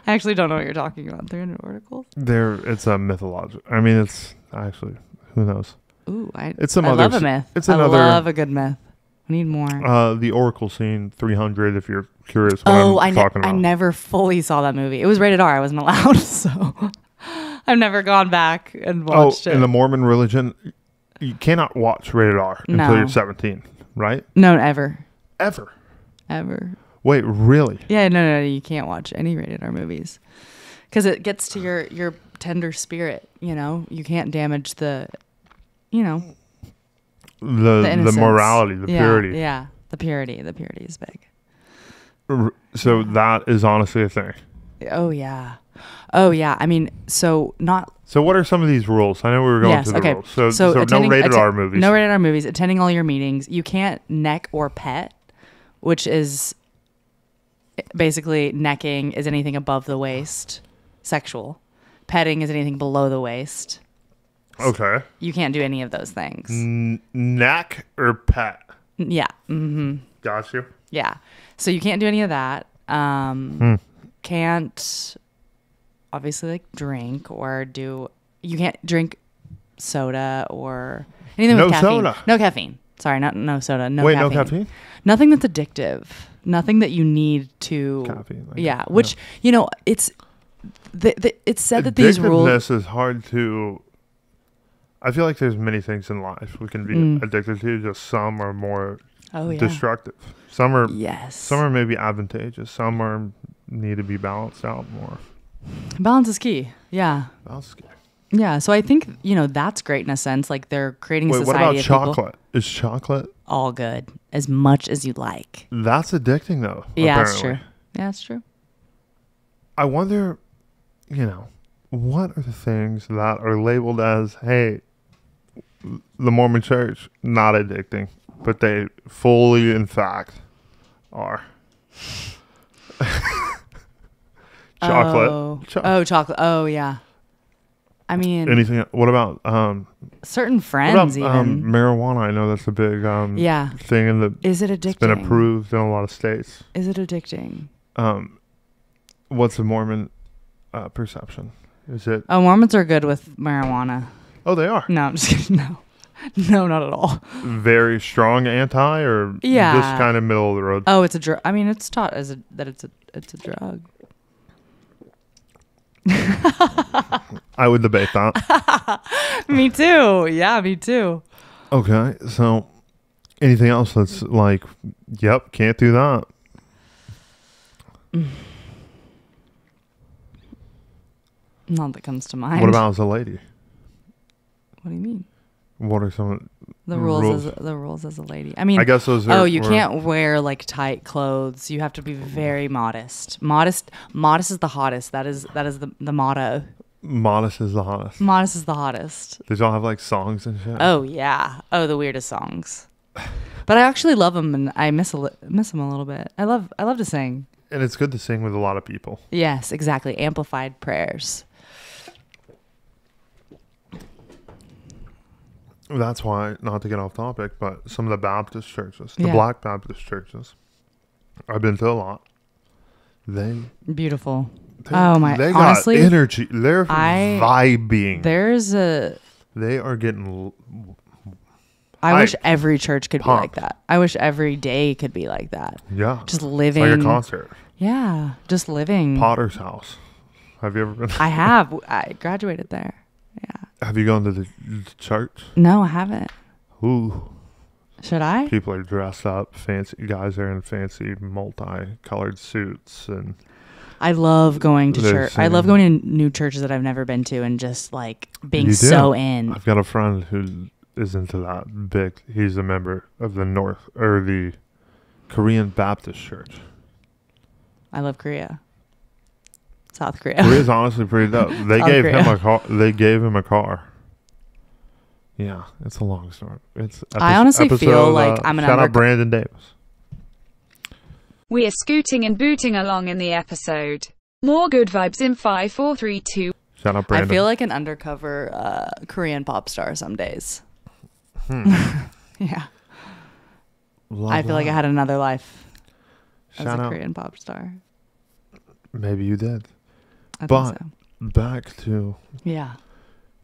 I actually don't know what you're talking about. 300 oracles? It's a mythological. I mean, it's actually, who knows? Ooh, I love a myth. It's another. I love a good myth. We need more. The Oracle scene 300, if you're curious what I'm talking about. I never fully saw that movie. It was rated R. I wasn't allowed, so I've never gone back and watched it. In the Mormon religion, you cannot watch rated R until you're 17, right? No, ever. Ever. Wait, really? Yeah, no, you can't watch any rated R movies because it gets to your tender spirit. You can't damage the the morality, the purity. Yeah, the purity is big. So that is honestly a thing. Oh yeah. I mean, so what are some of these rules? I know we were going through the rules. So no rated R movies. No rated R movies. Attending all your meetings. You can't neck or pet, which is basically necking is anything above the waist, sexual. Petting is anything below the waist. Okay. You can't do any of those things. Neck or pet? Yeah. Mm-hmm. Got you. Yeah. So you can't do any of that. Can't obviously like drink or do. You can't drink soda or anything with caffeine. Soda. No caffeine. Sorry, no soda. No Wait, caffeine. no caffeine? Nothing that's addictive. Nothing that you need to. Caffeine. Yeah, which it's it's said that these rules. Addictiveness is hard to. I feel like there's many things in life we can be addicted to. Just some are more destructive. Some are Some are maybe advantageous. Some need to be balanced out more. Balance is key. Yeah. Balance is key. Yeah. So I think that's great in a sense. Like they're creating a society. What about of chocolate? People. Is chocolate all good as much as you like? That's addicting though. Yeah, apparently. that's true. Yeah, that's true. I wonder, what are the things that are labeled as, hey, the Mormon Church, not addicting, but they fully, in fact, are. Chocolate. Chocolate. Oh, yeah. I mean, anything. What about certain friends? Even marijuana. I know that's a big thing in the. Is it addicting? It's been approved in a lot of states. Is it addicting? What's the Mormon perception? Is it? Oh, Mormons are good with marijuana. Oh, they are. No, I'm just kidding. No, not at all. Very strong anti, or just kind of middle of the road. Oh, it's a drug. I mean, it's taught that it's a drug. I would debate that. Me too. Yeah, me too. Okay, so anything else that's like, yep, can't do that. Not that comes to mind. What about as a lady? What do you mean? What are some the rules as a lady? I mean, I guess those are. Oh, you can't wear like tight clothes. You have to be very modest. Modest is the hottest. That is the motto. Modest is the hottest. Modest is the hottest. They all have like songs and shit. Oh yeah. Oh, the weirdest songs. But I actually love them, and I miss them a little bit. I love to sing. And it's good to sing with a lot of people. Yes, exactly. Amplified prayers. That's why, not to get off topic, but some of the Baptist churches, the Black Baptist churches, I've been to a lot. Beautiful. They honestly, got energy. They're vibing. They are getting. I wish every church could be like that. I wish every day could be like that. Yeah. Just living. It's like a concert. Yeah. Just living. Potter's house. Have you ever been? I have. I graduated there. Yeah. Have you gone to the church? No, I haven't. Ooh. Should I? People are dressed up. Fancy guys are in fancy multicolored suits. And I love going to church. I love going to new churches that I've never been to and just like being so in. I've got a friend who is into that big. He's a member of the Korean Baptist Church. I love Korea. South Korea. Korea's honestly pretty dope. They gave him a car. They gave him a car. Yeah, it's a long story. I honestly feel like I'm shout out Brandon Davis. We are scooting and booting along in the episode. More good vibes in 5, 4, 3, 2. Shout out Brandon. I feel like an undercover Korean pop star some days. Yeah. I feel like I had another life as a Korean pop star. Maybe you did. I think so. Back to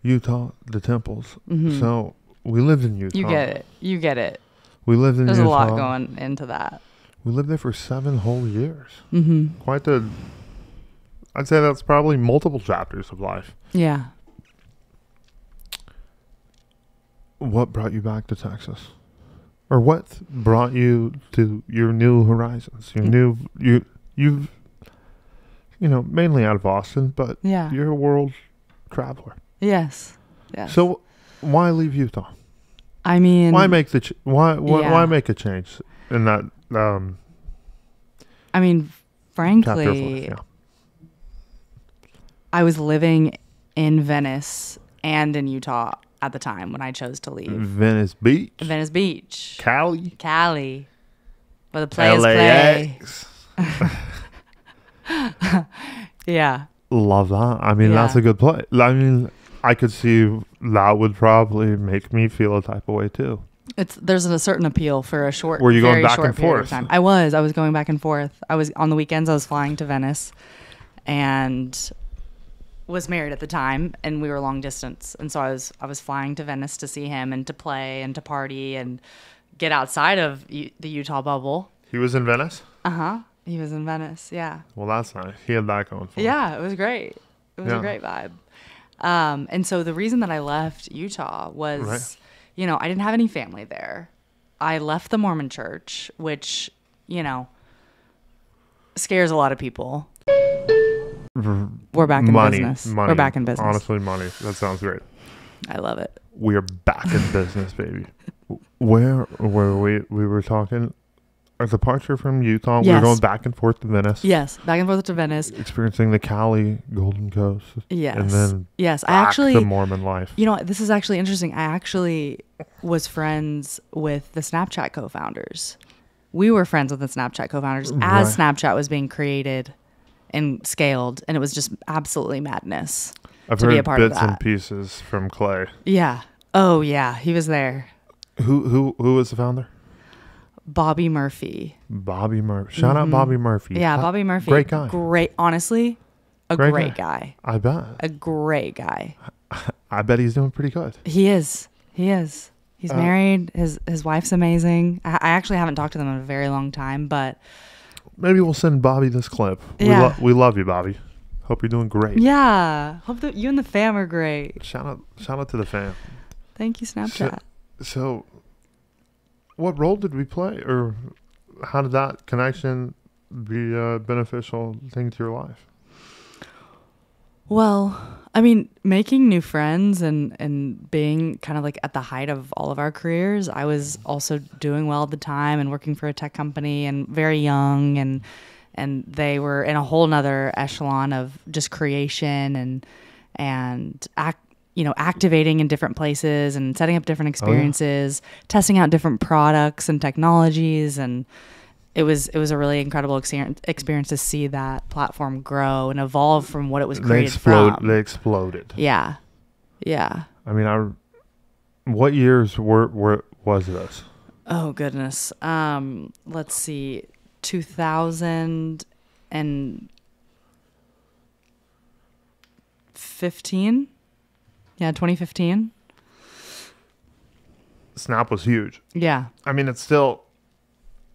Utah, the temples. Mm-hmm. So we lived in Utah. You get it. We lived in Utah. There's a lot going into that. We lived there for 7 whole years. Mm-hmm. I'd say that's probably multiple chapters of life. Yeah. What brought you back to Texas? Or what brought you to your new horizons? You've mainly out of Austin, but you're a world traveler. Yes. So why leave Utah? I mean, why make why make a change in that? I mean, frankly, I was living in Venice and in Utah at the time when I chose to leave. Venice Beach. Cali. Where the players play. Yeah. Love that. I mean, that's a good play. I mean, I could see that would probably make me feel a type of way too. There's a certain appeal for a short. Were you going very back short and period forth? of time. I was going back and forth. I was on the weekends. I was flying to Venice, and was married at the time, and we were long distance, and so I was flying to Venice to see him and to play and to party and get outside of the Utah bubble. He was in Venice? He was in Venice. Yeah. Well, that's nice. He had that going for him. Yeah, it was great. It was a great vibe. And so the reason that I left Utah was, I didn't have any family there. I left the Mormon church, which, scares a lot of people. We're back in business. Money. We're back in business. Honestly, money. That sounds great. I love it. We are back in business, baby. Where were we? We were talking a departure from Utah. Yes. We were going back and forth to Venice. Yes, back and forth to Venice. Experiencing the Cali Golden Coast. Yes. And then the Mormon life. This is actually interesting. I actually was friends with the Snapchat co-founders. We were friends with the Snapchat co-founders as Snapchat was being created and scaled, and it was just absolutely madness. I've to heard be a part bits of that. and pieces from Clay. Yeah. Oh yeah, he was there. Who was the founder? Bobby Murphy. Bobby Murphy. Shout out Bobby Murphy. Yeah, Bobby Murphy. Great guy. Honestly, a great guy. I bet. A great guy. I bet he's doing pretty good. He is. He's married. His wife's amazing. I actually haven't talked to them in a very long time, but maybe we'll send Bobby this clip. Yeah. We love you, Bobby. Hope you're doing great. Yeah. Hope that you and the fam are great. Shout out to the fam. Thank you, Snapchat. So what role did we play, or how did that connection be a beneficial thing to your life? Well, I mean, making new friends and being kind of like at the height of all of our careers, I was also doing well at the time and working for a tech company and very young, and they were in a whole nother echelon of just creation and activating in different places and setting up different experiences, testing out different products and technologies, and it was a really incredible experience to see that platform grow and evolve from what it was created from. They exploded. Yeah. I mean, what years was this? Oh goodness. Let's see, 2015. Yeah, 2015. Snap was huge. Yeah. I mean, it's still.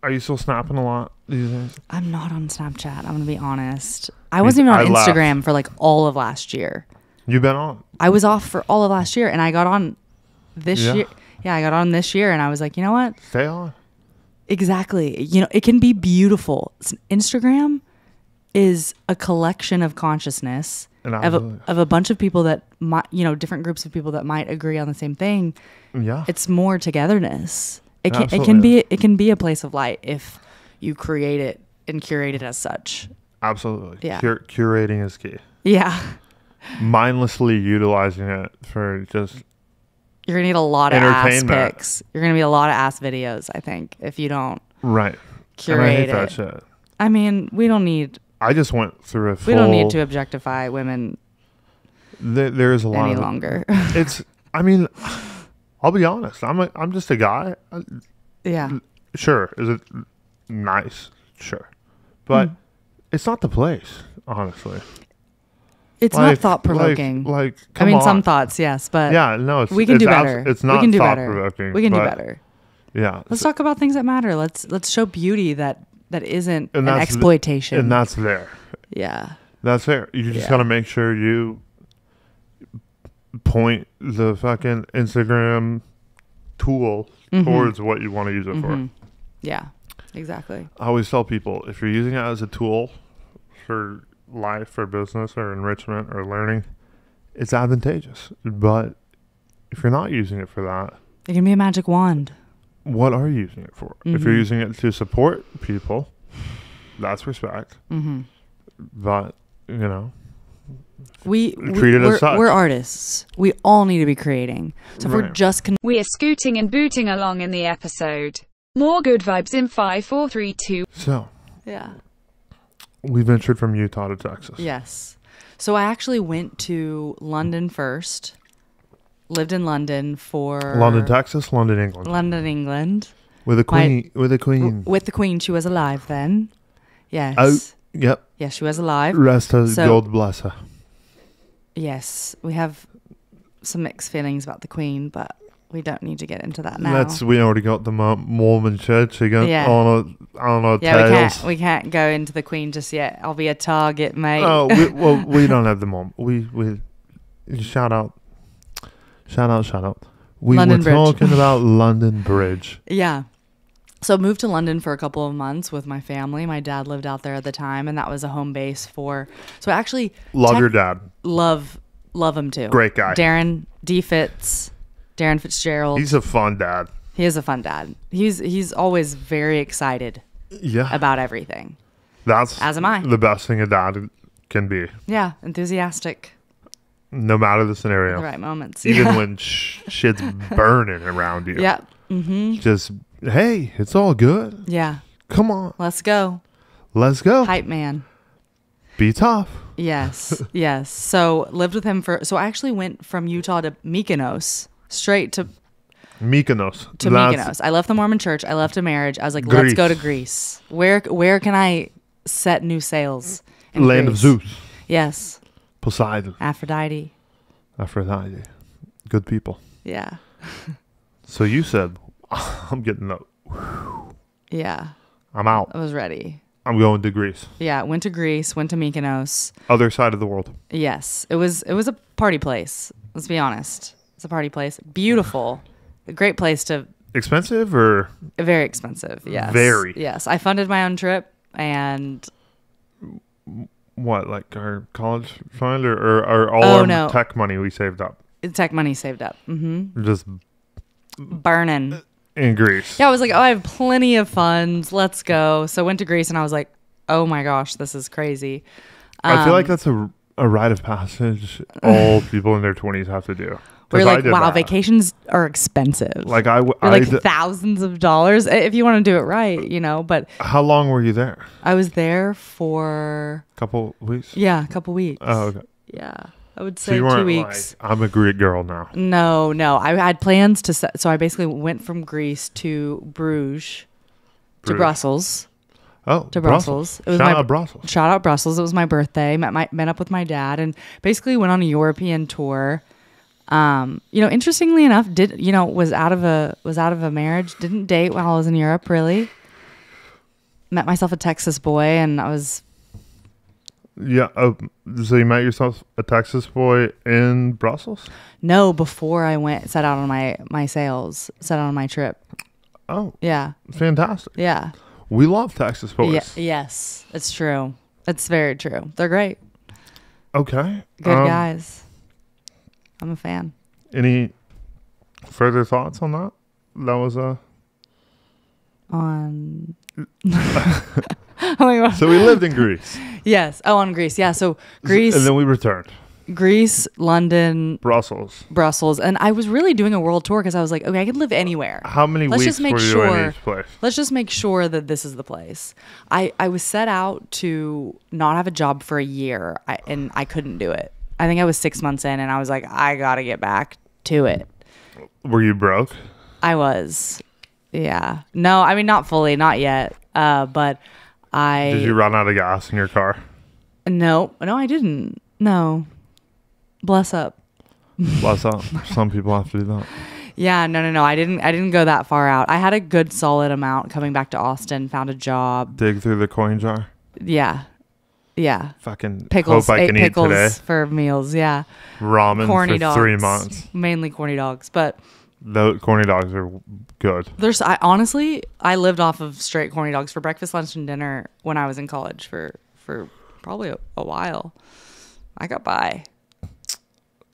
Are you still snapping a lot these days? I'm not on Snapchat. I'm gonna be honest. I wasn't even on Instagram for like all of last year. You've been on. I was off for all of last year, and I got on this year. Yeah, I got on this year, and I was like, you know what? Stay on. Exactly. It can be beautiful. Instagram is a collection of consciousness of a bunch of people that might, different groups of people that might agree on the same thing. Yeah. It's more togetherness. It can be a place of light if you create it and curate it as such. Absolutely. Yeah. Curating is key. Yeah. Mindlessly utilizing it for just you're gonna need a lot of ass entertainment. pics. You're gonna need a lot of ass videos, I think, if you don't And curate I hate it. that shit. I mean, we don't need I just went through a full. we don't need to objectify women There is a lot any of longer. It's. I mean, I'll be honest. I'm just a guy. Yeah. Sure. Is it nice? Sure. But it's not the place, honestly. It's not thought provoking. Like I mean, come some on. thoughts, yes, but Yeah, no, we can do better. It's not we can do thought better. provoking. We can do better. Yeah. Let's talk about things that matter. Let's show beauty that isn't And an that's exploitation. And that's there. Yeah. That's there. You just gotta make sure you point the fucking Instagram tool towards what you want to use it for. Yeah. Exactly. I always tell people, if you're using it as a tool for life or business or enrichment or learning, it's advantageous. But if you're not using it for that, It can be a magic wand. what are you using it for? If you're using it to support people, that's respect. But, treat it as such. We're artists. We all need to be creating. So if we're Right. just We are scooting and booting along in the episode. More good vibes in 5, 4, 3, 2. So, yeah. we ventured from Utah to Texas. Yes. So I actually went to London first lived in London for London, Texas, London, England. London, England. With a queen. With a queen. With the queen. She was alive then. Yes. Oh, yep. Yes, she was alive. Rest her, So- God bless her. Yes, we have some mixed feelings about the queen, but we don't need to get into that now. We already got the Mormon church again on our tails. we can't go into the queen just yet. I'll be a target, mate. Oh, we don't have the Mormon. We shout out. We London were Bridge. talking about London Bridge. Yeah. So moved to London for a couple of months with my family. My dad lived out there at the time, and that was a home base for. So I actually Love your dad. love him too. Great guy. Darren Fitzgerald. He's a fun dad. He is a fun dad. He's always very excited Yeah. about everything. That's As am I. the best thing a dad can be, Yeah, enthusiastic no matter the at scenario. the right moments. Even yeah. when shit's burning around you. Yeah. Mm-hmm. Just, hey, it's all good. Yeah. Come on. Let's go. Let's go. Hype man. Be tough. Yes. Yes. So lived with him so I actually went from Utah to Mykonos, straight to Mykonos. Mykonos. I left the Mormon church. I left a marriage. I was like, let's Greece. go to Greece. Where can I set new sails? in Land of Greece? Zeus. Yes. Poseidon. Aphrodite. Aphrodite. Good people. Yeah. So you said, I'm getting up. Yeah. I'm out. I was ready. I'm going to Greece. Yeah. Went to Greece. Went to Mykonos. Other side of the world. Yes. It was a party place. Let's be honest. It's a party place. Beautiful. A great place to. Expensive or? Very expensive. Yes. Very. Yes. I funded my own trip and. What, like our college fund or all Oh, our no. tech money we saved up? Tech money saved up. Mm-hmm. Just Burning. in Greece. Yeah, I was like, oh, I have plenty of funds. Let's go. So went to Greece and I was like, oh my gosh, this is crazy. I feel like that's a rite of passage all people in their 20s have to do. 'Cause We're I like, did wow, that. vacations are expensive. Like They're like thousands of dollars if you want to do it right, But How long were you there? I was there for Couple weeks? a couple weeks. Oh, okay. Yeah, I would So say you 2 weren't weeks. like, I'm a Greek girl now. No, I had plans to. So I basically went from Greece to Bruges, to Bruges. Brussels. Oh, To Brussels. It was Shout my out Brussels. Shout out Brussels. It was my birthday. Met up with my dad and basically went on a European tour. Interestingly enough, was out of a marriage. Didn't date while I was in Europe. Really, met myself a Texas boy, and I was. Yeah. Oh, so you met yourself a Texas boy in Brussels? No, before I set out on my sails, set out on my trip. Oh, Yeah, fantastic. yeah, We love Texas boys. yeah. Yes, it's true. It's very true. They're great. Okay. Good guys. I'm a fan. Any further thoughts on that? That was On. Oh my God. So we lived in Greece. Yes. Oh, on Greece. Yeah. So Greece, And then we returned. Greece, London, Brussels. Brussels, and I was really doing a world tour because I was like, okay, I could live anywhere. How many Let's weeks just make were you sure. in each place? Let's just make sure that this is the place. I was set out to not have a job for a year, and I couldn't do it. I think I was 6 months in, and I was like, I gotta get back to it. Were you broke? I was, yeah. No, I mean not fully, not yet. But Did you run out of gas in your car? No, I didn't. No. Bless up. Bless up. Some people have to do that. Yeah, no. I didn't go that far out. I had a good solid amount coming back to Austin, found a job. Dig through the coin jar. Yeah. Fucking Pickles. hope I Ate can eat pickles today. for meals. Yeah. Ramen Corny for dogs. 3 months. Mainly corny dogs, but The corny dogs are good. I lived off of straight corny dogs for breakfast, lunch, and dinner when I was in college for probably a while. I got by.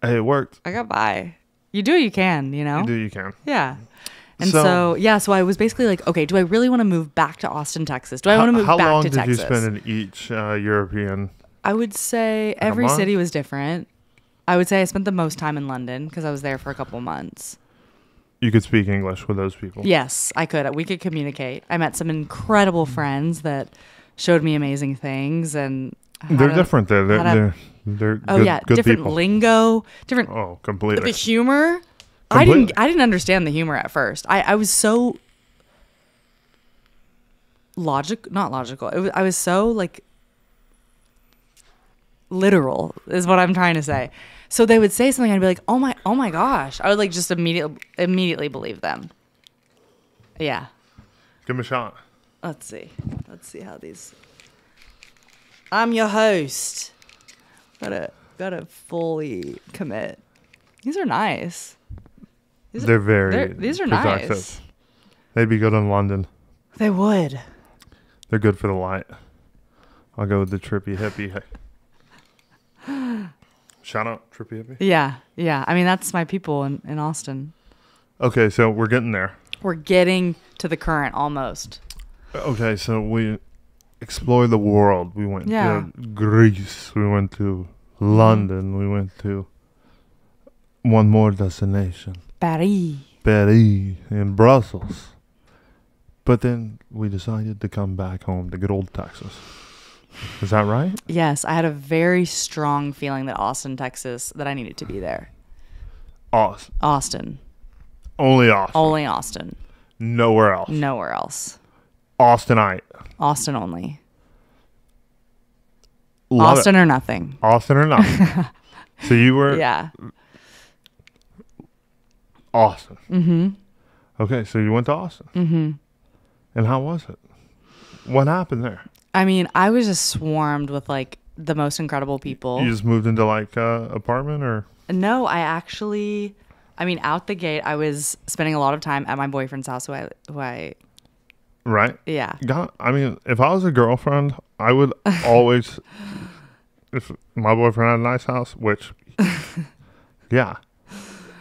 Hey, it worked. I got by. You do what you can, You do, you can. Yeah. And so I was basically like, okay, do I really want to move back to Austin, Texas? Do I want to move How back long to did Texas? you spend in each European? I would say every month? city was different. I would say I spent the most time in London because I was there for a couple of months. You could speak English with those people. Yes, I could. We could communicate. I met some incredible friends that showed me amazing things, and They're different there. They're oh good, yeah, good different people. lingo, different. Oh, completely. The humor. Completely. I didn't understand the humor at first. I was so not logical. I was so like literal is what I'm trying to say. So they would say something, I'd be like, oh my gosh. I would like just immediately believe them. Yeah. Give them a shot. Let's see how these. I'm your host. Gotta fully commit. These are nice. These are protective. Nice. They'd be good in London. They would. They're good for the light. I'll go with the trippy hippie. Shout out trippy hippie. Yeah. I mean, that's my people in Austin. Okay, so we're getting there. We're getting to the current almost. Okay, so we explored the world. We went to Greece. We went to London. We went to one more destination. Paris and Brussels. But then we decided to come back home to good old Texas. Is that right? Yes, I had a very strong feeling that Austin, Texas, that I needed to be there. Austin. Only Austin. Only Austin. Nowhere else. Nowhere else. Austinite. Austin only. Love Austin it. or nothing. Austin or nothing. So you were... Yeah. Austin. Mm-hmm. Okay, so you went to Austin. Mm-hmm. And how was it? What happened there? I mean, I was just swarmed with like the most incredible people. You just moved into like apartment or? No, out the gate, I was spending a lot of time at my boyfriend's house who I Right. Yeah. God, I mean, if I was a girlfriend, I would always, if my boyfriend had a nice house, which, yeah,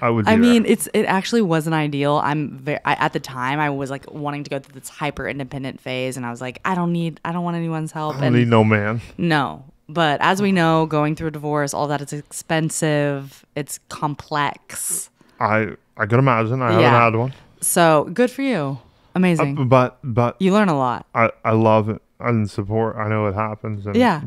I would. I mean, it actually wasn't ideal. At the time, I was like wanting to go through this hyper independent phase, and I was like, I don't want anyone's help. I don't need no man. No, but as we know, going through a divorce, all that, it's expensive. It's complex. I could imagine. I haven't had one. So good for you. Amazing. But you learn a lot. I love it. I support. I know it happens. And yeah.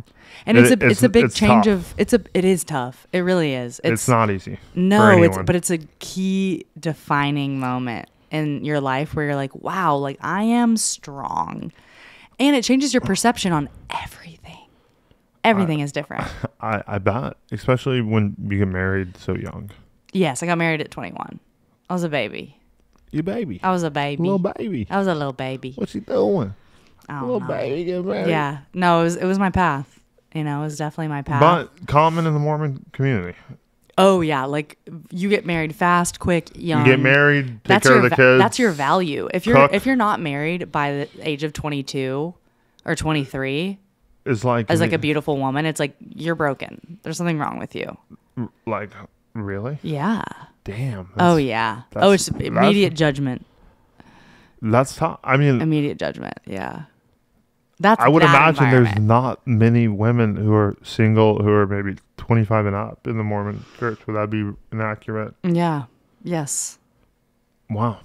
And it's a big change tough. it is tough. It really is. It's not easy. No, but it's a key defining moment in your life where you're like, wow, like I am strong. And it changes your perception on everything. Everything is different. I bet. Especially when you get married so young. Yes, I got married at 21. I was a baby. You baby. I was a baby. Little baby. I was a little baby. What's he doing? I don't little know. baby get married. Yeah. No, it was my path. You know, it was definitely my path. But common in the Mormon community. Oh, yeah. Like, you get married fast, quick, young. You get married, take care of the kids. That's your value. If you're not married by the age of 22 or 23, as like a beautiful woman, it's like you're broken. There's something wrong with you. Like, really? Yeah. Damn. Oh, yeah. It's immediate judgment. That's tough. I mean, immediate judgment. Yeah. I would imagine there's not many women who are single who are maybe 25 and up in the Mormon church. Would that be inaccurate? Yeah. Yes. Wow.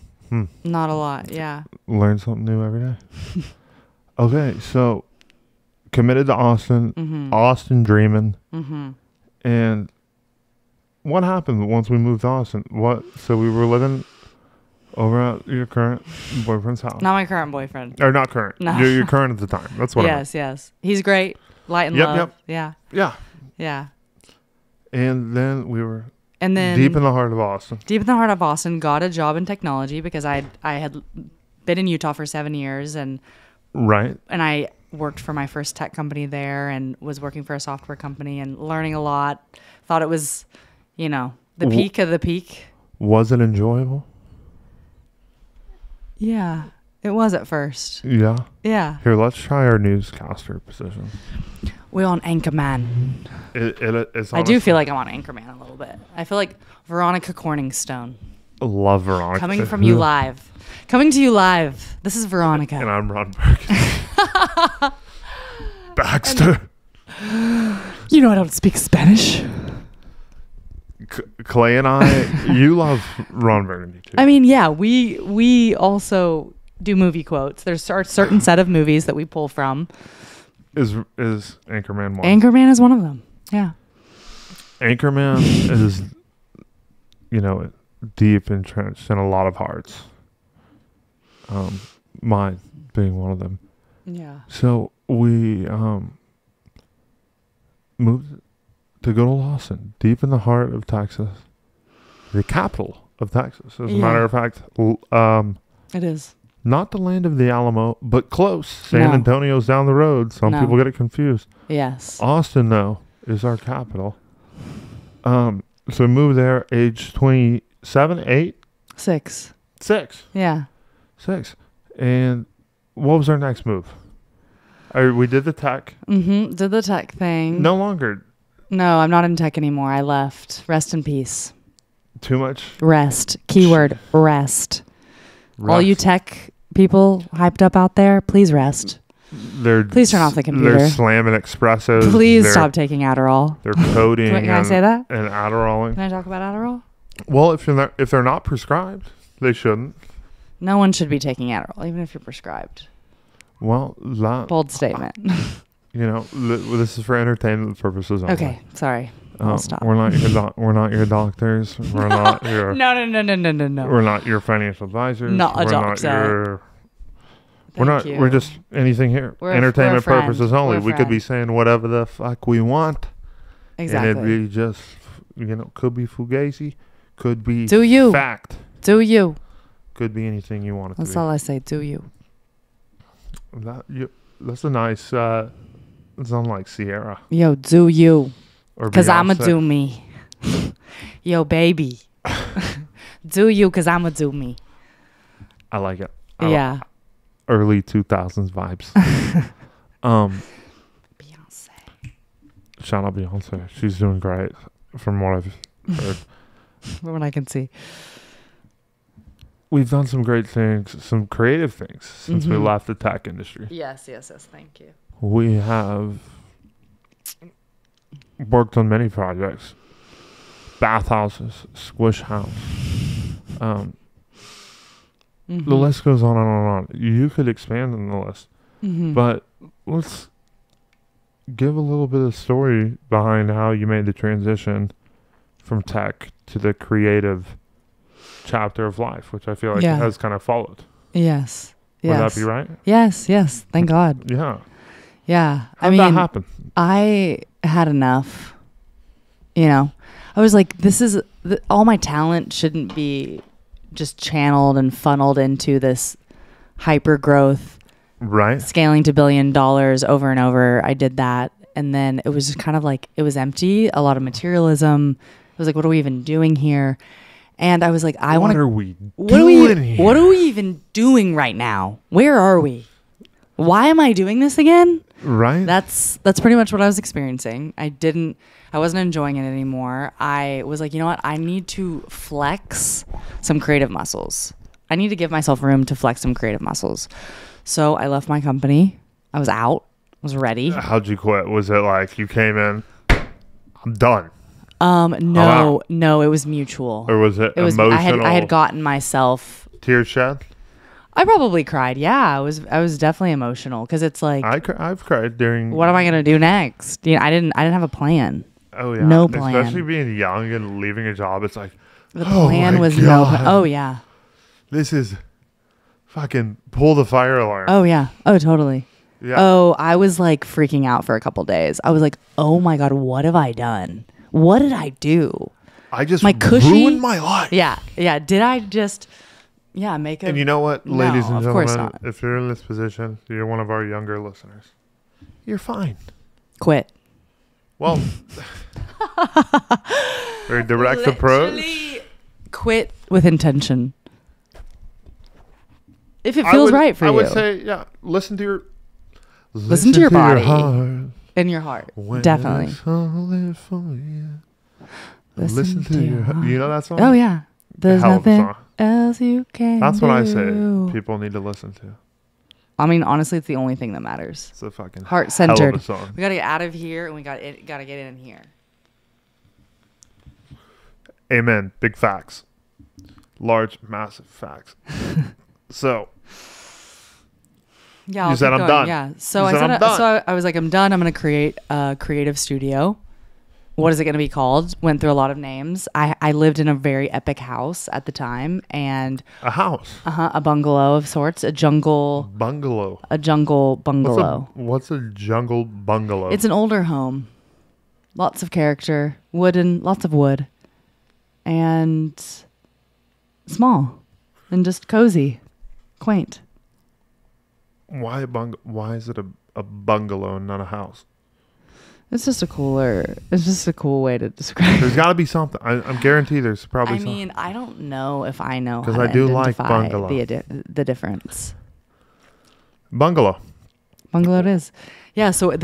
Not a lot. Yeah. Learn something new every day. Okay, so committed to Austin, Austin dreaming, and what happened once we moved to Austin? So we were living over at your current boyfriend's house. Not my current boyfriend. Or not current. No. Your current at the time. That's what I meant. Yes. He's great. Light and love. Yep. Yeah. Yeah. And then we were deep in the heart of Austin. Deep in the heart of Austin, got a job in technology because I had been in Utah for 7 years and I worked for my first tech company there and was working for a software company and learning a lot. Thought it was, the peak of the peak. Was it enjoyable? Yeah, it was at first. Yeah? Yeah. Here, let's try our newscaster position. We're on Anchorman. It's I do feel like I'm on Anchorman a little bit. I feel like Veronica Corningstone. I love Veronica. Coming from you live. Coming to you live. This is Veronica. And I'm Ron Burke. Baxter. You know I don't speak Spanish. Clay and I, you love Ron Burgundy too. I mean, yeah, we also do movie quotes. There's a certain set of movies that we pull from. Is Anchorman one? Anchorman is one of them. Yeah. Anchorman is, deep entrenched in a lot of hearts. Mine being one of them. Yeah. So we moved to good old Austin, deep in the heart of Texas, the capital of Texas. As a matter of fact, it is. Not the land of the Alamo, but close. San No. Antonio's down the road. Some No. people get it confused. Yes. Austin, though, is our capital. So we moved there age 27, 8? 6. 6. Yeah. 6. And what was our next move? We did the tech. Did the tech thing. No longer. No, I'm not in tech anymore. I left. Rest in peace. Too much? Rest. Keyword, rest. All you tech people hyped up out there, please rest. Please turn off the computer. They're slamming espressos. Please stop taking Adderall. They're coding. Can I say that? And Adderalling. Can I talk about Adderall? Well, if they're not prescribed, they shouldn't. No one should be taking Adderall, even if you're prescribed. Well, bold statement. This is for entertainment purposes only. Okay, sorry. I'll stop. We're not your doctors. We're not your No. We're not your financial advisors. Not a we're doctor. We're just anything here. Entertainment we're a purposes friend. only. We're a We could be friend. saying whatever the fuck we want. Exactly. And it'd be just, could be fugazi, could be Do you. fact, Do you. could be anything you want it to That's be. all I say. Do you. That's a nice sound like Sierra. Yo, do you. Or Because I'm a Beyonce. do me. Yo, baby. Do you, because I'm a do me. I like it. Yeah. Early 2000s vibes. Beyonce. Shout out Beyonce. She's doing great from what I've heard. From what I can see. We've done some great things, some creative things since we left the tech industry. Yes. Thank you. We have worked on many projects. Bathhouses, Squish House. The list goes on and on and on. You could expand on the list. But let's give a little bit of story behind how you made the transition from tech to the creative chapter of life, which I feel like has kind of followed. Yes. Would that be right? Yes. Thank God. Yeah. Yeah. How'd that happen? I had enough. I was like, all my talent shouldn't be just channeled and funneled into this hyper growth, right? Scaling to $1 billion over and over. I did that. And then it was just kind of like, it was empty, a lot of materialism. I was like, what are we even doing here? And I was like, what are we doing here? What are we even doing right now? Where are we? Why am I doing this again? Right. That's pretty much what I was experiencing. I wasn't enjoying it anymore. I was like, you know what? I need to flex some creative muscles. I need to give myself room to flex some creative muscles. So I left my company. I was out. I was ready. How'd you quit? Was it like you came in, I'm done? No, it was mutual. Or was it emotional? I had gotten myself tears shed? I probably cried. Yeah, I was definitely emotional because it's like I've cried during. What am I gonna do next? I didn't have a plan. Oh yeah, no plan. Especially being young and leaving a job, it's like the plan was God. Oh yeah. This is fucking pull the fire alarm. Oh yeah. Oh totally. Yeah. Oh, I was like freaking out for a couple days. I was like, oh my God, what have I done? What did I do? I just ruined my life. Yeah. Did I just make a... And you know what, ladies and of course gentlemen, not. if you're in this position, you're one of our younger listeners, you're fine. Quit. Well, very direct approach. Quit with intention. If it feels right for you. I would say, listen to your body. Heart. In your heart. When Definitely. it's only for you. Listen to your heart. You know that song? Oh, yeah. There's Hell of a nothing song. else you can That's do. what I say people need to listen to. I mean, honestly, it's the only thing that matters. It's a fucking heart-centered. hell of a song. We got to get out of here, and we got to get in here. Amen. Big facts. Large, massive facts. So, Yeah, You I'll said keep I'm going. done. Yeah. So You I said said, I'm done. so I was like, I'm done. I'm going to create a creative studio. What is it going to be called? Went through a lot of names. I lived in a very epic house at the time, and A house. a bungalow of sorts, a jungle Bungalow. bungalow. What's a jungle bungalow? It's an older home. Lots of character, lots of wood, and small, and just cozy, quaint. Why is it a bungalow and not a house? It's just a cool way to describe it. There's got to be something. I'm guaranteed there's probably I something. mean, I don't know if I know 'Cause how I to do like identify bungalow. the difference. Bungalow. Bungalow it is. Yeah, so it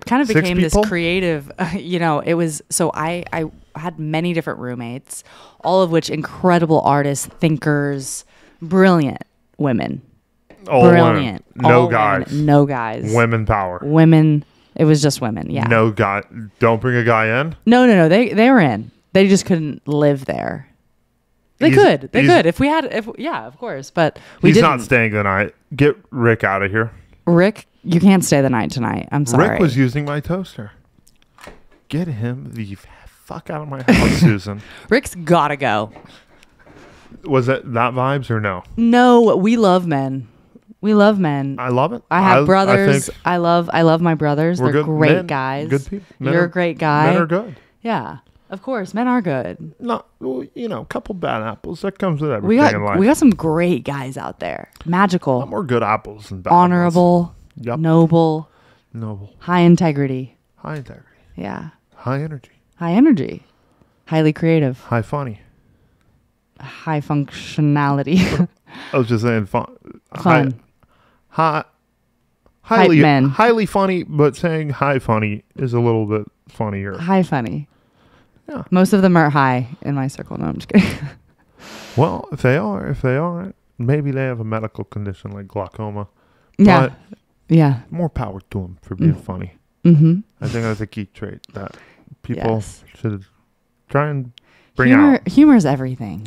kind of 6 became this people? creative, it was, so I had many different roommates, all of which incredible artists, thinkers, brilliant women. All Brilliant. Women. No All guys. Women. No guys. Women power. Women. It was just women. Yeah. No guy. Don't bring a guy in. No. They were in. They just couldn't live there. They could. Yeah, of course. But we He's didn't. not staying the night. Get Rick out of here. Rick, you can't stay the night tonight. I'm sorry. Rick was using my toaster. Get him the fuck out of my house, Susan. Rick's gotta go. Was it that vibes or no? No, we love men. We love men. I love it. I have brothers. think I love my brothers. we're They're good great men, guys. Good people. Men You're are- a great guy. Men are good. Yeah, of course, men are good. No, well, a couple bad apples. That comes with everything in life. We got some great guys out there. Magical, more good apples than bad honorable, apples. Yep. noble, Noble. high integrity. High integrity. Yeah, High energy. high energy, highly creative, High funny. high functionality. I was just saying fun. Fun. Highly, men. highly funny, but saying high funny is a little bit funnier. High funny. Yeah. Most of them are high in my circle. No, I'm just kidding. Well, if they aren't, maybe they have a medical condition like glaucoma. Yeah. But Yeah. more power to them for being funny. Mm-hmm. I think that's a key trait that people Yes. should try and bring out. Humor is everything.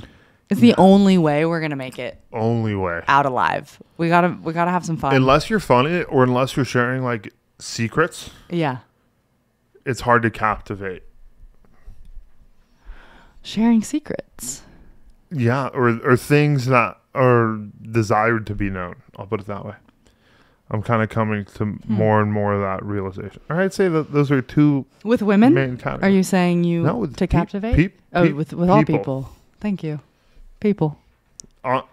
It's the only way we're gonna make it Only way. out alive. We gotta have some fun. Unless you're funny or unless you're sharing like secrets, Yeah. it's hard to captivate. Sharing secrets. Yeah, or things that are desired to be known. I'll put it that way. I'm kind of coming to more and more of that realization. Or I'd say that those are two With women? main categories. Are you saying you No, with to captivate? With all people. Thank you. People.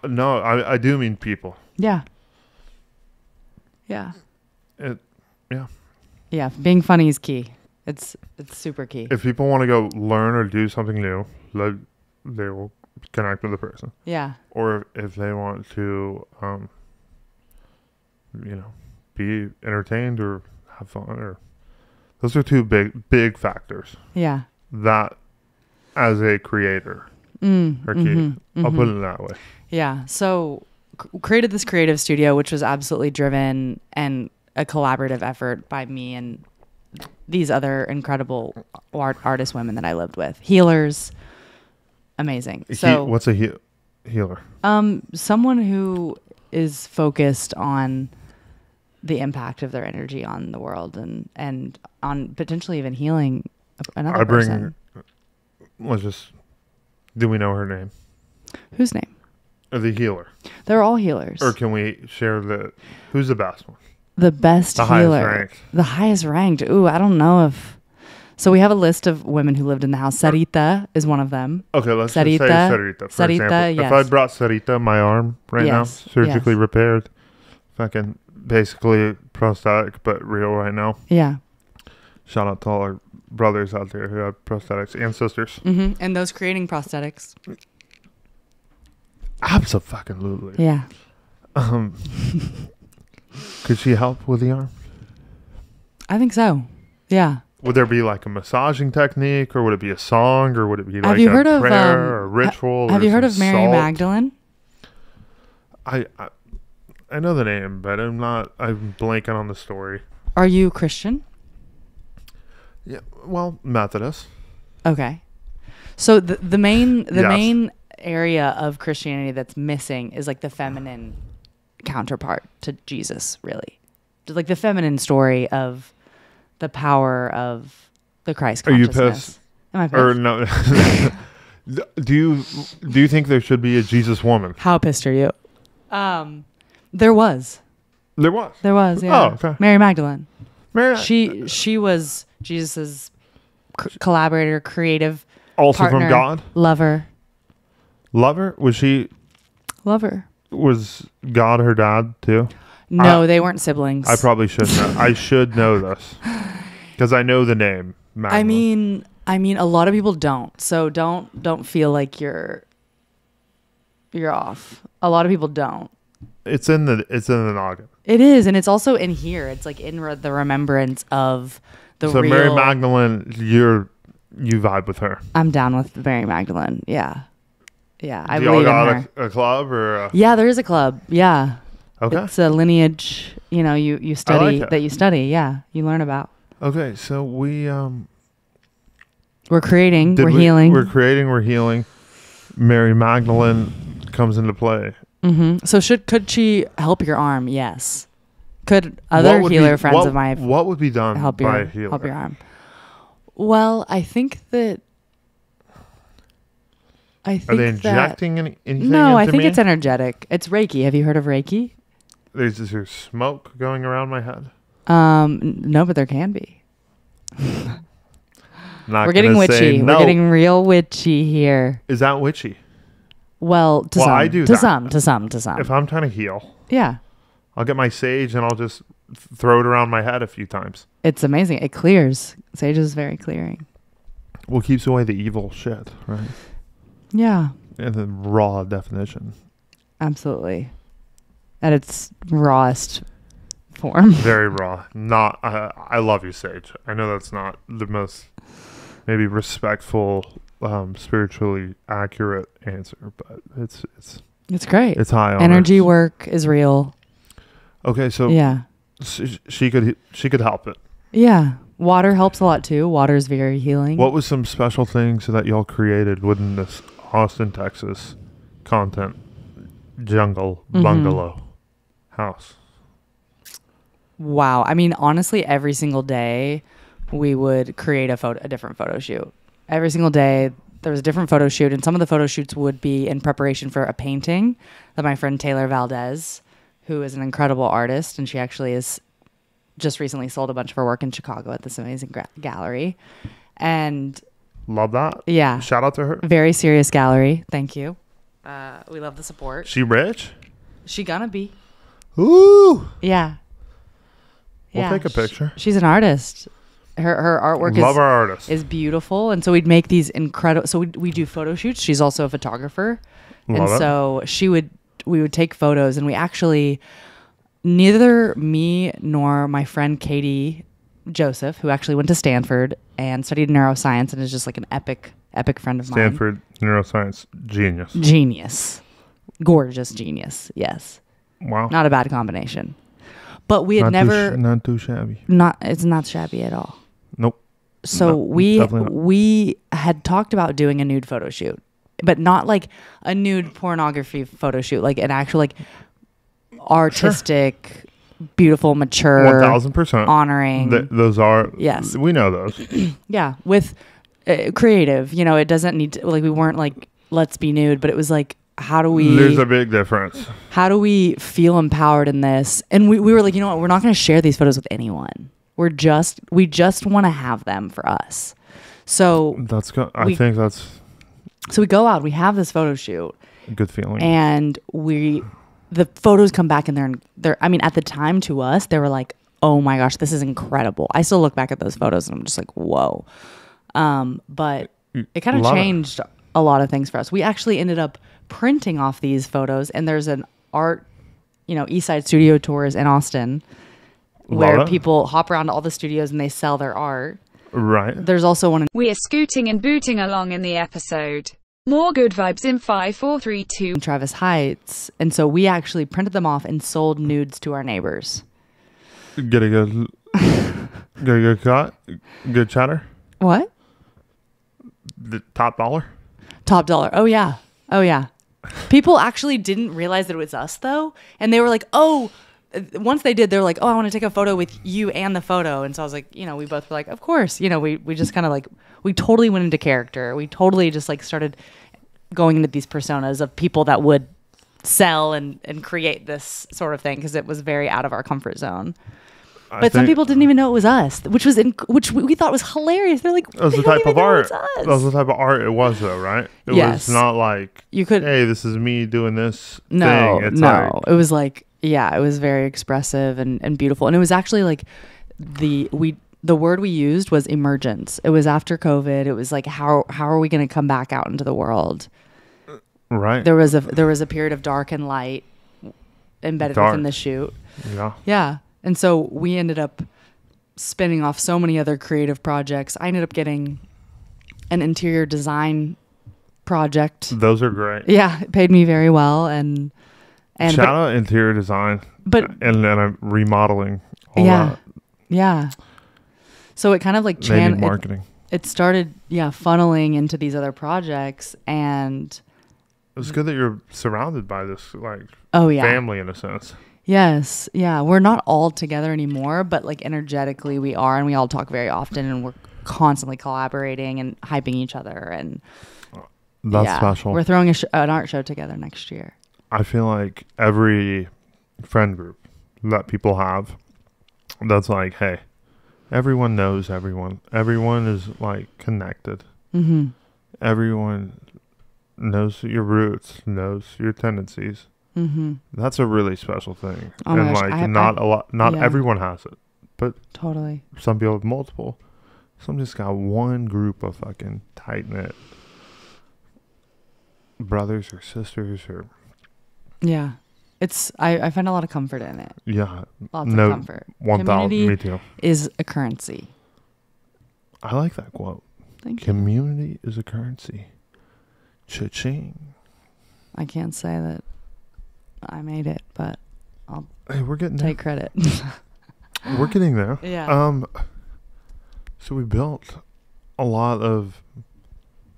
No, I do mean people. Yeah. Yeah. Yeah. Yeah. Being funny is key. It's super key. If people want to go learn or do something new, they will connect with the person. Yeah. Or if they want to, be entertained or have fun, or those are two big factors Yeah. that, as a creator, are key. I'll put it that way. Yeah. So created this creative studio, which was absolutely driven and a collaborative effort by me and these other incredible artist women that I lived with. Healers. Amazing. So What's a healer? someone who is focused on the impact of their energy on the world and on potentially even healing another person. Do we know her name? Whose name? Or the healer? They're all healers. Or can we share who's the best one? The best The healer. highest ranked. The highest ranked. Ooh, I don't know if. So we have a list of women who lived in the house. Sarita is one of them. Okay, let's just say Sarita. Sarita, for Sarita, example. yes. If I brought Sarita my arm right now, Yes, surgically yes. repaired, fucking basically prosthetic, but real right now. Yeah. Shout out to all our brothers out there who have prosthetics and sisters. Mm-hmm. And those creating prosthetics. Absolutely. Yeah. Could she help with the arm? I think so. Yeah. Would there be like a massaging technique, or would it be a song, or would it be like Have you heard a of, prayer or a ritual? Have or you heard some of Mary salt? Magdalene? I know the name, but I'm blanking on the story. Are you Christian? Yeah, well, Methodist. Okay. So the main Yes. main area of Christianity that's missing is like the feminine counterpart to Jesus, really. Just like the feminine story of the power of the Christ Are you consciousness. pissed? Am I pissed? Or no? Do you think there should be a Jesus woman? How pissed are you? There was. There was. Yeah. Oh, okay. Mary Magdalene. Mary, She was Jesus's collaborator, creative also partner, from God. lover. Lover? Lover. Was God her dad too? No, they weren't siblings. I probably should know. I should know this because I know the name. Magdalene. I mean, a lot of people don't. So don't feel like you're off. A lot of people don't. It's in the noggin. It is, and it's also in here. It's like in the remembrance of the So real. Mary Magdalene, you vibe with her. I'm down with Mary Magdalene. Yeah, I Do y'all believe in got her. a club or? Yeah, there is a club. Yeah, Okay. it's a lineage. You study like it. that you study. Yeah, you learn about. Okay, so We're creating. We're healing. We're creating. We're healing. Mary Magdalene comes into play. Mm-hmm. So could she help your arm? Yes. Could other healer friends of mine what would be done help by your a healer? help your arm? Well, I think that. Are they injecting anything? No, I into think me? it's energetic. It's Reiki. Have you heard of Reiki? Is there smoke going around my head? No, but there can be. Not We're getting gonna say witchy. no. We're getting real witchy here. Is that witchy? Well, to some. I do to that. some. If I'm trying to heal, Yeah. I'll get my sage and I'll just throw it around my head a few times. It's amazing. It clears. Sage is very clearing. Well, keeps away the evil shit, right? Yeah, In the raw definition. absolutely. At its rawest form. Very raw. Not. I love you, Sage. I know that's not the most maybe respectful, spiritually accurate answer, but it's It's great. it's high on Energy us. work is real. Okay, so Yeah. she could help it. Yeah. Water helps a lot too. Water is very healing. What was some special things that y'all created within this Austin, Texas content jungle bungalow house? Wow. I mean, honestly, every single day we would create a different photo shoot. Every single day there was a different photo shoot, and some of the photo shoots would be in preparation for a painting that my friend Taylor Valdez, who is an incredible artist, and she actually is just recently sold a bunch of her work in Chicago at this amazing gallery. And Love that. yeah, Shout out to her. very serious gallery. Thank you. We love the support. She rich? She gonna be. Ooh. Yeah. We'll take a picture. She's an artist. Her artwork Love our artists. is beautiful, and so we'd make these incredible. So we do photo shoots. She's also a photographer, Love and it. so we would take photos, and we actually neither me nor my friend Katie Joseph, who actually went to Stanford and studied neuroscience and is just like an epic friend of Stanford neuroscience genius. mine. Genius, gorgeous genius. Yes, Wow. not a bad combination. But we had not too shabby. it's not shabby at all. Nope. So No, we definitely not. we had talked about doing a nude photo shoot, but not like a nude pornography photo shoot, like an actual like artistic, beautiful, mature, 1000%. honoring. Those are. Yes. We know those. Yeah, with creative. It doesn't need to, like, we weren't like let's be nude, but it was like how do we? There's a big difference. How do we feel empowered in this? And we were like, you know what? We're not going to share these photos with anyone. We just want to have them for us. So That's good. I think that's we go out, we have this photo shoot, a good feeling. and the photos come back, and they're I mean, at the time to us, they were like, oh my gosh, this is incredible. I still look back at those photos and I'm just like, whoa. But it kind of Love it. changed a lot of things for us. We actually ended up printing off these photos, and there's an art, East Side Studio Tours in Austin where Love it. people hop around to all the studios and they sell their art. Right. There's also one in We are scooting and booting along in the episode. More good vibes in 5, 4, 3, 2. Travis Heights, and so we actually printed them off and sold nudes to our neighbors. Get a good cut. Good chatter. What? The top dollar. Top dollar. Oh yeah. People actually didn't realize that it was us though, and they were like, "Oh." Once they did, they were like, "Oh, I want to take a photo with you and the photo." And so I was like, we both were like, "Of course." We just kind of like we totally went into character. We totally just like started going into these personas of people that would sell and create this sort of thing because it was very out of our comfort zone. But some people didn't even know it was us, which we thought was hilarious. They're like, that was the type of art. That was the type of art it was, though, right? It was not like you could. Hey, this is me doing this thing. It's it was like, yeah, it was very expressive and beautiful, and it was actually like the word we used was emergence. It was after COVID. It was like how are we going to come back out into the world? Right. There was a period of dark and light embedded within the shoot. Yeah. Yeah. And so we ended up spinning off so many other creative projects. I ended up getting an interior design project. Those are great. Yeah, it paid me very well. And shout out interior design, and then remodeling. Yeah. So it kind of like marketing. It started, funneling into these other projects, and it's good that you're surrounded by this family in a sense. Yes. Yeah. We're not all together anymore, but like energetically we are, and we all talk very often, and we're constantly collaborating and hyping each other. And that's special. We're throwing an art show together next year. I feel like every friend group that people have, that's like, hey, everyone knows everyone. Everyone is like connected. Mm-hmm. Everyone knows your roots, knows your tendencies. Mm-hmm. That's a really special thing. Oh and gosh, not everyone has it, but totally. Some people have multiple. Some just got one group of fucking tight knit brothers or sisters or. Yeah, I find a lot of comfort in it. Yeah, lots of comfort. 1,000. Me too. Is a currency. I like that quote. Thank you. Community is a currency. Cha-ching. I can't say that I made it, but we're getting take credit. We're getting there. Yeah. So we built a lot of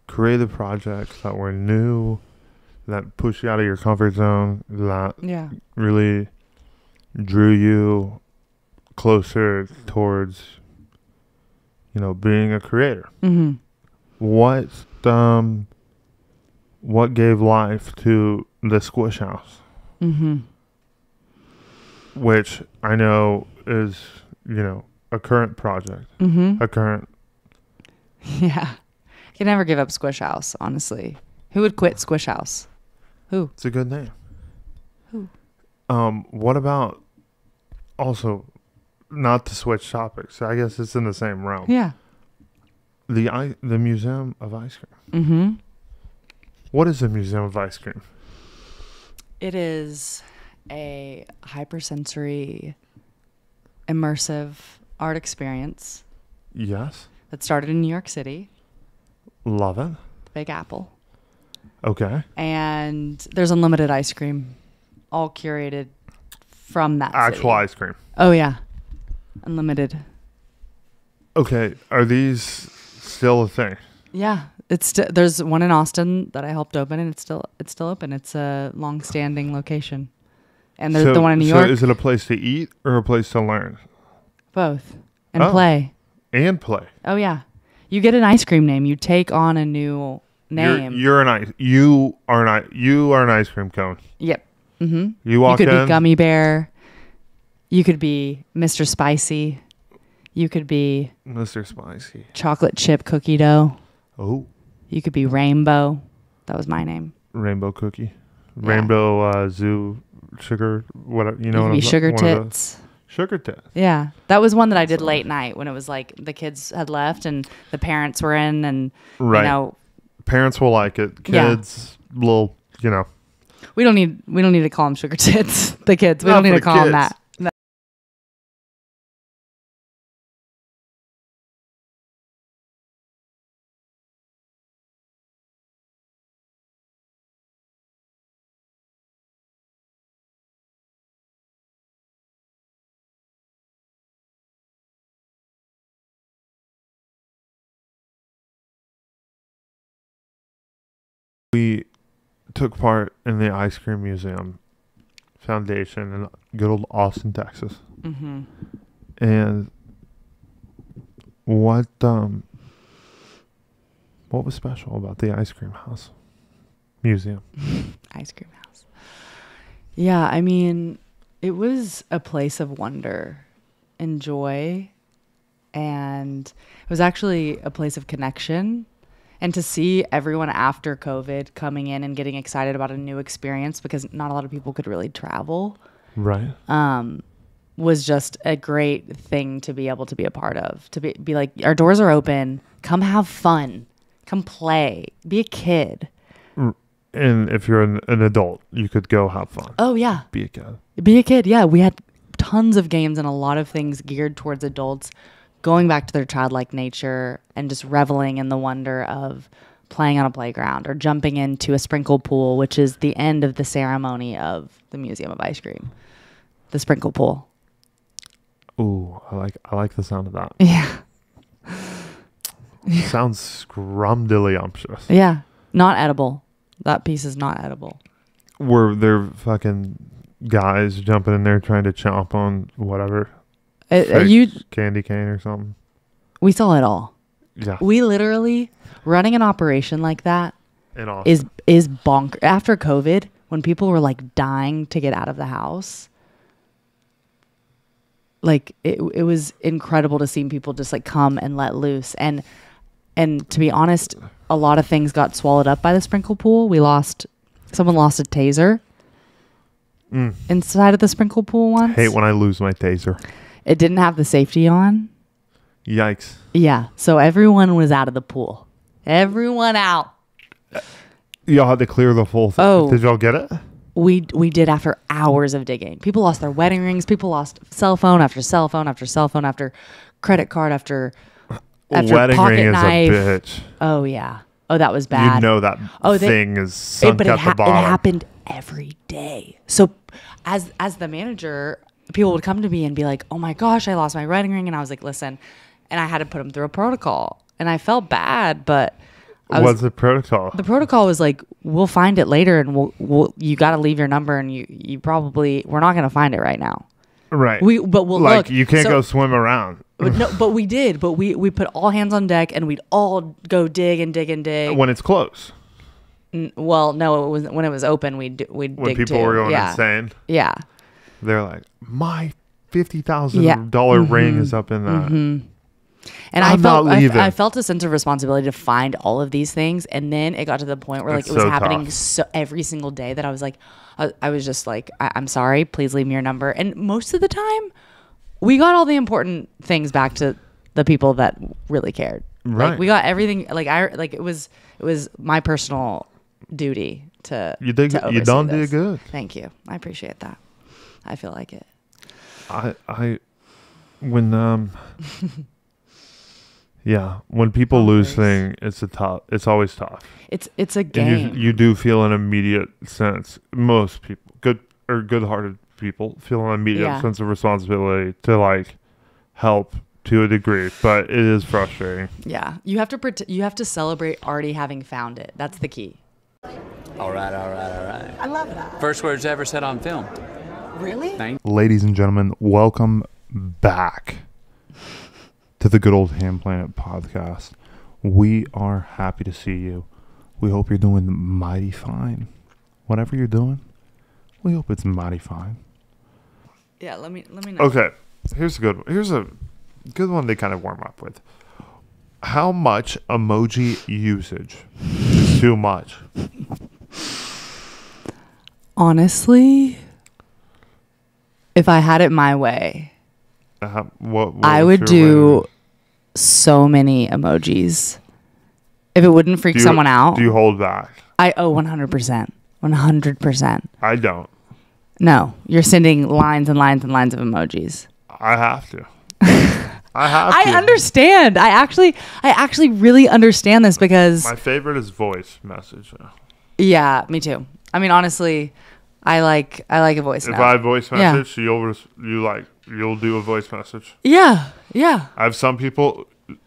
creative projects that were new, that push you out of your comfort zone, that really drew you closer towards, being a creator. Mm-hmm. What gave life to the Squish House? Mm-hmm. Which I know is, a current project. Mm-hmm. A current. Yeah. I can never give up Squish House, honestly. Who would quit Squish House? Who? It's a good name. Who? What about also, not to switch topics, I guess it's in the same realm. Yeah. The Museum of Ice Cream. Mm-hmm. What is the Museum of Ice Cream? It is a hypersensory, immersive art experience. Yes. That started in New York City. Love it. The Big Apple. Okay. And there's unlimited ice cream, all curated from that actual city. Ice cream. Oh, yeah. Unlimited. Okay. Are these still a thing? Yeah. There's one in Austin that I helped open, and it's still open. It's a long-standing location. And there's the one in New York. So is it a place to eat or a place to learn? Both. And play. And play. Oh, yeah. You get an ice cream name. You take on a new name. You are an ice cream cone. Yep. Mm-hmm. You walk in. You could be Gummy Bear. You could be Mr. Spicy. You could be Mr. Spicy. Chocolate Chip Cookie Dough. Oh. You could be Rainbow. That was my name. Rainbow Cookie. Yeah. Rainbow Zoo Sugar. Whatever. You know. You could be Sugar Tits. Sugar Tits. Yeah. That was one that I did late night when it was like the kids had left and the parents were in, and parents will like it. Kids, little, We don't need to call them Sugar Tits. The kids. We don't need to call them that. To took part in the Ice Cream Museum Foundation in good old Austin, Texas. Mm-hmm. And what was special about the Ice Cream House Museum? Ice Cream House. Yeah, I mean, it was a place of wonder and joy, and it was actually a place of connection. And to see everyone after COVID coming in and getting excited about a new experience, because not a lot of people could really travel, Right. Was just a great thing to be able to be a part of. To be like, our doors are open. Come have fun. Come play. Be a kid. And if you're an adult, you could go have fun. Oh, yeah. Be a kid. Be a kid. Yeah, we had tons of games and a lot of things geared towards adults, going back to their childlike nature and just reveling in the wonder of playing on a playground or jumping into a sprinkle pool, which is the end of the ceremony of the Museum of Ice Cream. The sprinkle pool. Ooh, I like the sound of that. Yeah. Sounds scrumdiddlyumptious. Yeah. Not edible. That piece is not edible. Were there fucking guys jumping in there trying to chomp on whatever? Candy cane or something? We saw it all. Yeah. We literally, running an operation like that is bonk. After COVID, when people were like dying to get out of the house, like it was incredible to see people just like come and let loose. And to be honest, a lot of things got swallowed up by the sprinkle pool. Someone lost a taser inside of the sprinkle pool once. Hate when I lose my taser. It didn't have the safety on. Yikes. Yeah. So everyone was out of the pool. Everyone out. Y'all had to clear the full thing. Oh. Did y'all get it? We did after hours of digging. People lost their wedding rings. People lost cell phone after cell phone after cell phone after credit card after wedding pocket ring knife. is a bitch. Oh, yeah. Oh, that was bad. You know that thing is sunk at the bottom. It happened every day. So as the manager, people would come to me and be like, oh my gosh, I lost my wedding ring. And I was like, listen. And I had to put them through a protocol. And I felt bad, but What's the protocol? The protocol was like, we'll find it later, and we'll you got to leave your number, and you probably, we're not going to find it right now. Right. But we'll like, look. you can't go swim around. But we did. But we put all hands on deck, and we'd all go dig and dig and dig. When it's closed. Well, no, it was when it was open. We'd dig when people were going insane. Yeah. They're like, my $50,000 ring is up in that. Mm-hmm. And I felt a sense of responsibility to find all of these things, and then it got to the point where like it was happening so every single day that I was like, I was just like, I'm sorry, please leave me your number. And most of the time, we got all the important things back to the people that really cared. Right. Like, we got everything. It was my personal duty to. You done did good. Thank you. I appreciate that. I feel like it. When people lose things, it's always tough. It's a game. And you do feel an immediate sense. Most people, good-hearted people, feel an immediate sense of responsibility to like help to a degree, but it is frustrating. Yeah, you have to celebrate already having found it. That's the key. All right. I love that. First words ever said on film. Really? Ladies and gentlemen, welcome back to the good old Hamm Planet Podcast. We are happy to see you. We hope you're doing mighty fine. Whatever you're doing, we hope it's mighty fine. Yeah, let me know. Okay, here's a good one to kind of warm up with. How much emoji usage is too much? Honestly, if I had it my way, what I would do so many emojis. If it wouldn't freak someone out. Do you hold back? 100%. 100%. I don't. No, you're sending lines and lines and lines of emojis. I have to. I understand. I actually really understand this because my favorite is voice message. Yeah, me too. I mean, honestly, I like a voice note. If I voice message, you'll do a voice message. Yeah. I have some people, they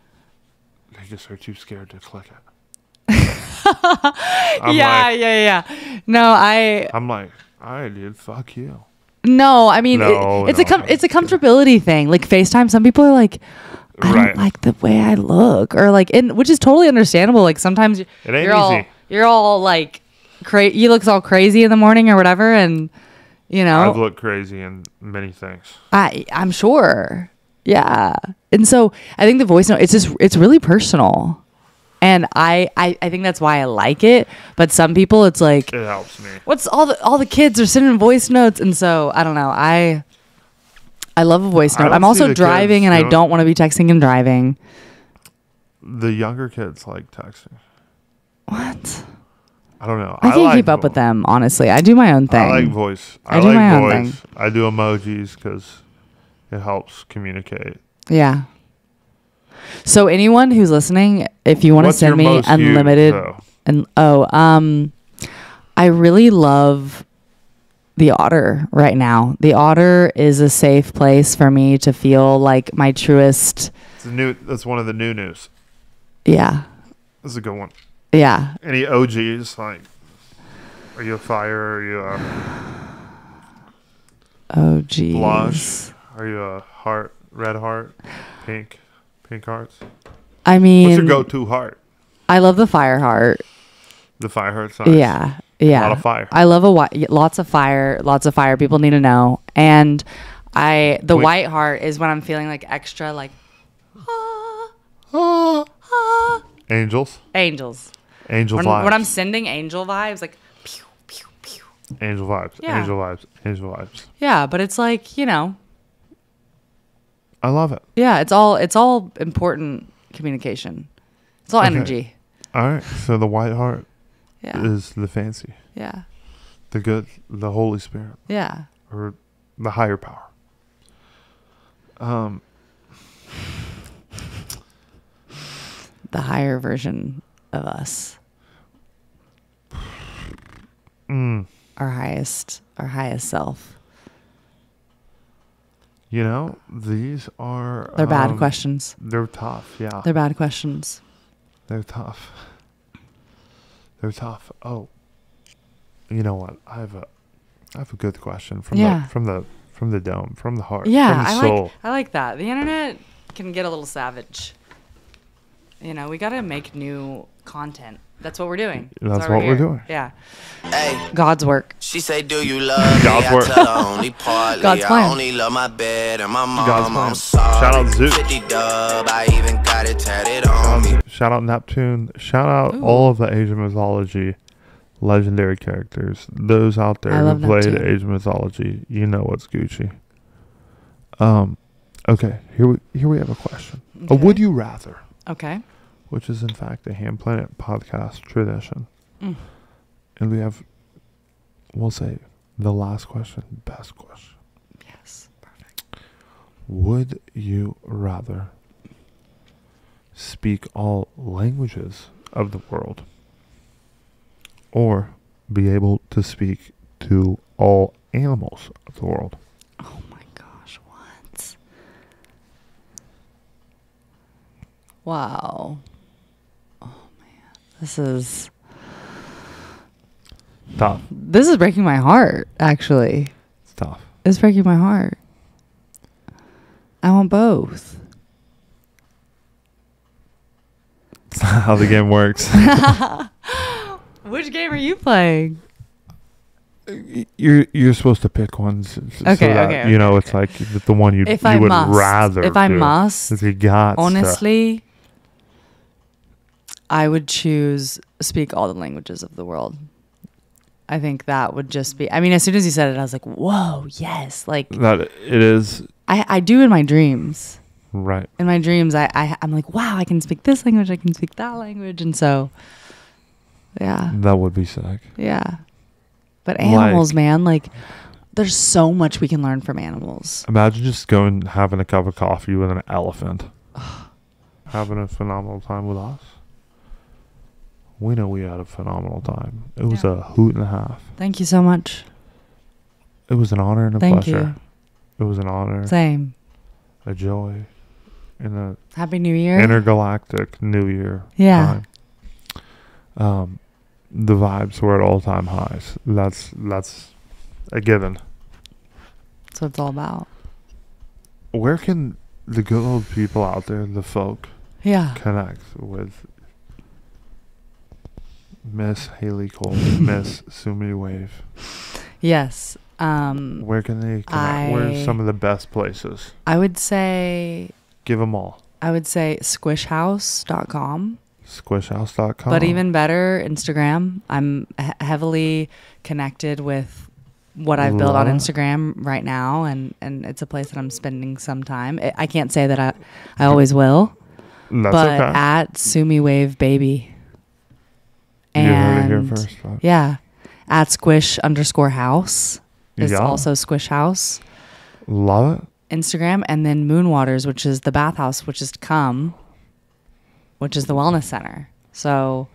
just are too scared to click it. Yeah. No, I'm like, all right, dude, fuck you. No, I mean, it's a comfortability thing. Like FaceTime, some people are like, I don't like the way I look, or like, which is totally understandable. Like sometimes it ain't easy. You're all like, you look all crazy in the morning or whatever, and you know, I've looked crazy in many things. I'm sure, yeah. And so I think the voice note, it's really personal. And I think that's why I like it. But some people, it's like, it helps me. What's all the kids are sending voice notes, and so I don't know. I love a voice note. I'm also driving, and I don't want to be texting and driving. The younger kids like texting. What? I don't know. I can't keep up with them, honestly. I do my own thing. I like voice. I do like my voice. own thing. I do emojis because it helps communicate. Yeah. So anyone who's listening, if you want to send me unlimited I really love the Otter right now. The Otter is a safe place for me to feel like my truest. That's one of the new news. Yeah. That's a good one. Yeah. Any OGs, like, are you a fire? Are you a OGs? Blush? Are you a heart? Red heart? Pink hearts? I mean, what's your go-to heart? I love the fire heart. The fire heart's nice. Yeah. A lot of fire. I love lots of fire. Lots of fire. People need to know. And white heart is when I'm feeling like extra like Angels. Angel vibes. When I'm sending angel vibes, like pew pew pew. Angel vibes. Yeah. Angel vibes. Yeah, but it's like, you know. I love it. Yeah, it's all important communication. It's all energy. All right. So the white heart is the fancy. Yeah. The good, the Holy Spirit. Yeah. Or the higher power. The higher version of us. Our highest self. You know, these are... They're bad questions. They're tough, yeah. They're bad questions. They're tough. Oh, you know what? I have a good question from the dome, from the heart, yeah, from the soul. I like that. The internet can get a little savage. You know, we got to make new content. That's what we're doing. That's what we're doing. Yeah. Hey. God's work. She say, do you love God's me? work. I tell her only partly. God's plan. I only love my bed and my mom. God's plan. I'm sorry. Shout out Zoot. 50 dub. I even got it tatted on me. Shout out Neptune. Shout out all of the Asian mythology legendary characters. Those out there who played Neptune. Asian mythology, you know what's Gucci. Okay, here we have a question. Okay. A would you rather? Okay. Which is in fact a Hamm Planet podcast tradition. And we'll say the last question, best question. Yes, perfect. Would you rather speak all languages of the world or be able to speak to all animals of the world? Oh my gosh, what? Wow. Oh man, this is Tough. This is breaking my heart, actually. It's tough. It's breaking my heart. I want both. That's not how the game works. Which game are you playing? You're supposed to pick one. Okay. You know, it's like the one you would rather. If I must, if you got honestly, I would choose speak all the languages of the world. I think that would just be. I mean, as soon as you said it, I was like, "Whoa, yes!" Like that. It is. I do in my dreams. Right. In my dreams, I'm like, "Wow, I can speak this language. I can speak that language," and so, yeah. That would be sick. Yeah. But animals, man, like, there's so much we can learn from animals. Imagine just going and having a cup of coffee with an elephant. Having a phenomenal time with us. We know we had a phenomenal time. It was a hoot and a half. Thank you so much. It was an honor and a Thank pleasure. You. It was an honor. Same. A joy. And a Happy New Year. intergalactic New Year. Yeah. Time. The vibes were at all-time highs. That's a given. That's what it's all about. Where can the good old people out there, the folk, connect with Miss Haley Cole, Miss Sumi Wave? Yes. Where can they connect? Where's some of the best places? I would say... Give them all. I would say squishhouse.com. Squishhouse.com. But even better, Instagram. I'm heavily connected with what I've built on Instagram right now, and it's a place that I'm spending some time. I can't say that I always will. That's but okay. At Sumi Wave Baby. And you heard it here first. Folks. Yeah. At Squish_house is also Squish House. Love it. Instagram, and then Moonwaters, which is the bathhouse, which is to come, which is the wellness center. So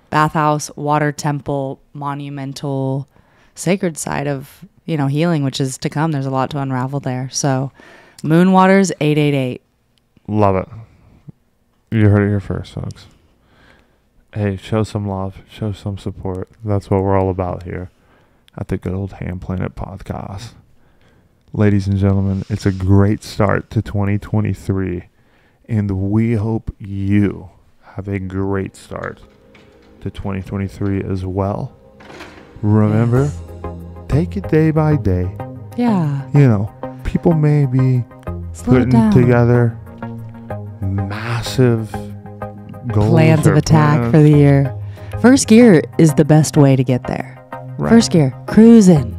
bathhouse, water temple, monumental, sacred side of, healing, which is to come. There's a lot to unravel there. So Moonwaters 888. Love it. You heard it here first, folks. Hey, show some love, show some support. That's what we're all about here at the good old Hamm Planet Podcast. Ladies and gentlemen, it's a great start to 2023, and we hope you have a great start to 2023 as well. Remember, take it day by day. Yeah. People may be putting together massive goals, plans of attack for the year. First gear is the best way to get there. Right. First gear, cruising.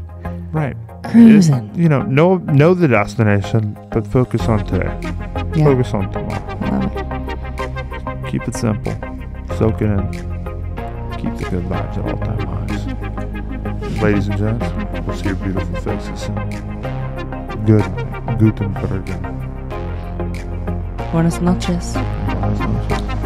Right. Cruising. Know the destination, but focus on today. Yeah. Focus on tomorrow. Love it. Keep it simple. Soak it in. Keep the good vibes at all-time highs. Ladies and gents, we'll see your beautiful faces soon. Guten Morgen. Buenas noches. Buenas noches.